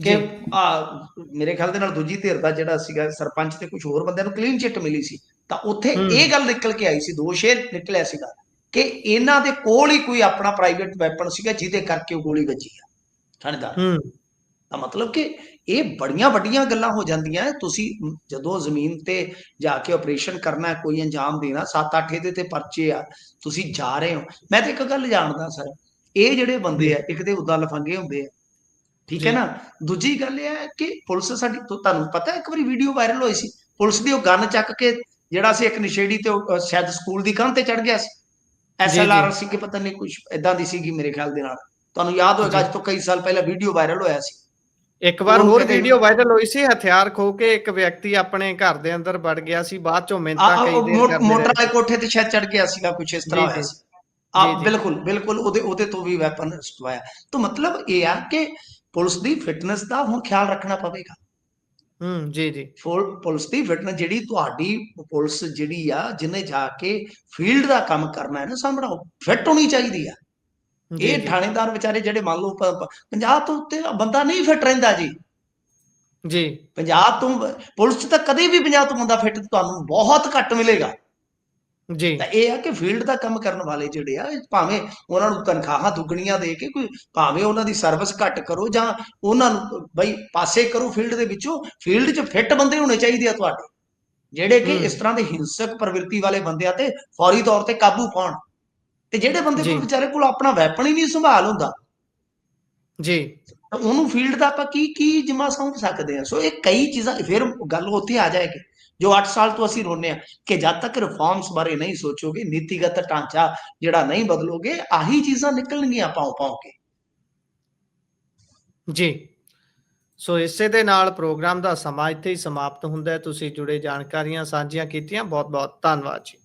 ਕਿ ਜੀ। ਮੇਰੇ ਖਿਆਲ ਦੇ ਨਾਲ ਦੂਜੀ ਧਿਰ ਦਾ ਜਿਹੜਾ ਸੀਗਾ ਸਰਪੰਚ ਤੇ ਕੁਝ ਹੋਰ ਬੰਦਿਆਂ ਨੂੰ ਕਲੀਨ ਚਿੱਟ ਮਿਲੀ ਸੀ। ਤਾਂ ਉੱਥੇ ਇਹ ਹੂੰ, ਗੱਲ ਨਿਕਲ ਕੇ ਆਈ ਸੀ, ਦੋਸ਼ ਇਹ ਨਿਕਲਿਆ ਸੀਗਾ ਕਿ ਇਹਨਾਂ ਦੇ ਕੋਲ ਹੀ ਕੋਈ ਆਪਣਾ ਪ੍ਰਾਈਵੇਟ ਵੈਪਨ ਸੀਗਾ ਜਿਹਦੇ ਕਰਕੇ ਉਹ ਗੋਲੀ ਵੱਜੀ ਆ ਥਾਣੇਦਾਰ। ਹੂੰ, ਤਾਂ ਮਤਲਬ ਕਿ ਇਹ ਬੜੀਆਂ ਵੱਡੀਆਂ ਗੱਲਾਂ ਹੋ ਜਾਂਦੀਆਂ। ਤੁਸੀਂ ਜਦੋਂ ਜ਼ਮੀਨ ਤੇ ਜਾ ਕੇ ਆਪਰੇਸ਼ਨ ਕਰਨਾ, ਕੋਈ ਅੰਜਾਮ ਦੇਣਾ, 7-8 ਇਹਦੇ ਤੇ ਪਰਚੇ ਆ, ਤੁਸੀਂ ਜਾ ਰਹੇ ਹੋ। ਮੈਂ ਤਾਂ ਇੱਕ ਗੱਲ ਜਾਣਦਾ ਸਰ, ਇਹ ਜਿਹੜੇ ਬੰਦੇ ਜੀ, ਆ ਇੱਕ ਤੇ ਉਦਾਂ ਲਫੰਗੇ ਹੁੰਦੇ ਆ, ਠੀਕ ਹੈ ਜੀ। ਨਾ। ਦੂਜੀ ਗੱਲ ਇਹ ਹੈ ਕਿ ਪੁਲਿਸ ਸਾਡੀ, ਤੁਹਾਨੂੰ ਪਤਾ ਇੱਕ ਵਾਰੀ ਵੀਡੀਓ ਵਾਇਰਲ ਹੋਈ ਸੀ, ਪੁਲਿਸ ਦੀ ਉਹ ਗਨ ਚੱਕ ਕੇ ਜਿਹੜਾ ਸੀ ਇੱਕ ਨਸ਼ੇੜੀ ਤੇ ਸ਼ਾਇਦ ਸਕੂਲ ਦੀ ਕੰਧ ਤੇ ਚੜ ਗਿਆ ਸੀ। ਜੀ, ਜੀ, ਐਸਐਲਆਰ ਸੀ ਕਿ ਪਤਾ ਨਹੀਂ ਕੁਝ ਇਦਾਂ ਦੀ ਸੀਗੀ ਮੇਰੇ ਖਿਆਲ ਦੇ ਨਾਲ। ਤੁਹਾਨੂੰ ਯਾਦ ਹੋਏਗਾ ਜੀ। ਅੱਜ ਤੋਂ ਕਈ ਸਾਲ ਪਹਿਲਾਂ ਵੀਡੀਓ ਵਾਇਰਲ ਹੋਇਆ ਸੀ। ਇੱਕ ਵਾਰ ਉਹਨੂੰ ਹੋਰ ਕਹਿੰਦੇ ਵੀਡੀਓ ਵਾਇਰਲ ਹੋਈ ਸੀ, ਹਥਿਆਰ ਖੋ ਕੇ ਇੱਕ ਵਿਅਕਤੀ ਆਪਣੇ ਘਰ ਦੇ ਅੰਦਰ ਵੜ ਗਿਆ ਸੀ, ਬਾਅਦ ਚੋਂ ਮਿੰਨਤਾਂ ਕਈ ਦੇਰ ਕਰਦੇ ਮੋਟਰ ਰਹੇ ਵਾਲੇ ਸੀ। ਕੋਠੇ ਤੇ ਸ਼ਾਇਦ ਚੜ ਗਿਆ ਸੀਗਾ, ਕੁਝ ਇਸ ਤਰ੍ਹਾਂ ਜੀ, ਹੋਇਆ ਜੀ, ਸੀ। ਜੀ, ਜੀ। ਬਿਲਕੁਲ ਬਿਲਕੁਲ ਉਹਦੇ ਤੋਂ ਵੀ ਵੈਪਨ ਸਟਵਾਇਆ। ਤਾਂ ਮਤਲਬ ਇਹ ਆ ਕਿ ਪੁਲਿਸ ਦੀ ਫਿਟਨੈਸ ਦਾ ਹੁਣ ਖਿਆਲ ਰੱਖਣਾ ਪਵੇਗਾ। ਜੀ, ਜੀ, ਪੁਲਿਸ ਦੀ ਫਿਟਨੈਸ, ਜਿਹੜੀ ਤੁਹਾਡੀ ਪੁਲਿਸ ਜਿਹੜੀ ਆ ਜਿਹਨੇ ਜਾ ਕੇ ਫੀਲਡ ਦਾ ਕੰਮ ਕਰਨਾ ਹੈ ਨਾ ਸਾਹਮਣਾ, ਫਿੱਟ ਹੋਣੀ ਚਾਹੀਦੀ ਆ। ਜੀ, ਇਹ ਜੀ, ਥਾਣੇਦਾਰ ਵਿਚਾਰੇ ਜਿਹੜੇ ਮੰਨ ਲਓ 50 ਤੋਂ ਉੱਤੇ ਬੰਦਾ ਨਹੀਂ ਫਿੱਟ ਰਹਿੰਦਾ ਜੀ। ਜੀ, 50 ਤੋਂ ਪੁਲਿਸ 'ਚ ਤਾਂ ਕਦੇ ਵੀ 50 ਤੋਂ ਬੰਦਾ ਫਿੱਟ ਤੁਹਾਨੂੰ ਬਹੁਤ ਘੱਟ ਮਿਲੇਗਾ। ਜੀ। ਤਾਂ ਇਹ ਆ ਕਿ ਫੀਲਡ ਦਾ ਕੰਮ ਕਰਨ ਵਾਲੇ ਜਿਹੜੇ ਆ, ਭਾਵੇਂ ਉਹਨਾਂ ਨੂੰ ਤਨਖਾਹਾਂ ਦੁੱਗਣੀਆਂ ਦੇ ਕੇ, ਕੋਈ ਭਾਵੇਂ ਉਹਨਾਂ ਦੀ ਸਰਵਿਸ ਘੱਟ ਕਰੋ ਜਾਂ ਉਹਨਾਂ ਨੂੰ ਬਈ ਪਾਸੇ ਕਰੋ ਫੀਲਡ ਦੇ ਵਿੱਚੋਂ, ਫੀਲਡ 'ਚ ਫਿੱਟ ਬੰਦੇ ਹੋਣੇ ਚਾਹੀਦੇ ਆ ਤੁਹਾਡੇ, ਜਿਹੜੇ ਕਿ ਇਸ ਹੂੰ, ਤਰ੍ਹਾਂ ਦੇ ਹਿੰਸਕ ਪ੍ਰਵਿਰਤੀ ਵਾਲੇ ਬੰਦਿਆਂ ਤੇ ਫੌਰੀ ਤੌਰ ਤੇ ਕਾਬੂ ਪਾਉਣ। ਤੇ ਜਿਹੜੇ ਬੰਦੇ ਜੀ, ਕੋਲ ਵਿਚਾਰੇ ਕੋਲ ਆਪਣਾ ਵੈਪਨ ਹੀ ਨਹੀਂ ਸੰਭਾਲ ਹੁੰਦਾ, ਜੀ, ਤਾਂ ਉਹਨੂੰ ਫੀਲਡ ਦਾ ਆਪਾਂ ਕੀ ਜਿੰਮਾ ਸੌਂਪ ਸਕਦੇ ਹਾਂ। ਸੋ ਇਹ ਕਈ ਚੀਜ਼ਾਂ, ਫਿਰ ਗੱਲ ਉੱਥੇ ਆ ਜਾਏਗੀ ਜੋ 8 ਸਾਲ ਤੋਂ ਅਸੀਂ ਰੋਨੇ ਆ ਕਿ ਜਦ ਤੱਕ ਰਿਫਾਰਮਸ ਬਾਰੇ ਨਹੀਂ ਸੋਚੋਗੇ, ਨੀਤੀਗਤ ਢਾਂਚਾ ਜਿਹੜਾ ਨਹੀਂ ਬਦਲੋਗੇ, ਆਹੀ ਚੀਜ਼ਾਂ ਨਿਕਲਣਗੀਆਂ ਪਾਉ ਕੇ। ਜੀ। ਸੋ ਇਸੇ ਦੇ ਨਾਲ ਪ੍ਰੋਗਰਾਮ ਦਾ ਸਮਾਂ ਇੱਥੇ ਹੀ ਸਮਾਪਤ ਹੁੰਦਾ ਹੈ। ਤੁਸੀਂ ਜੁੜੇ ਜਾਣਕਾਰੀਆਂ ਸਾਂਝੀਆਂ ਕੀਤੀਆਂ, ਬਹੁਤ ਬਹੁਤ ਧੰਨਵਾਦ ਜੀ।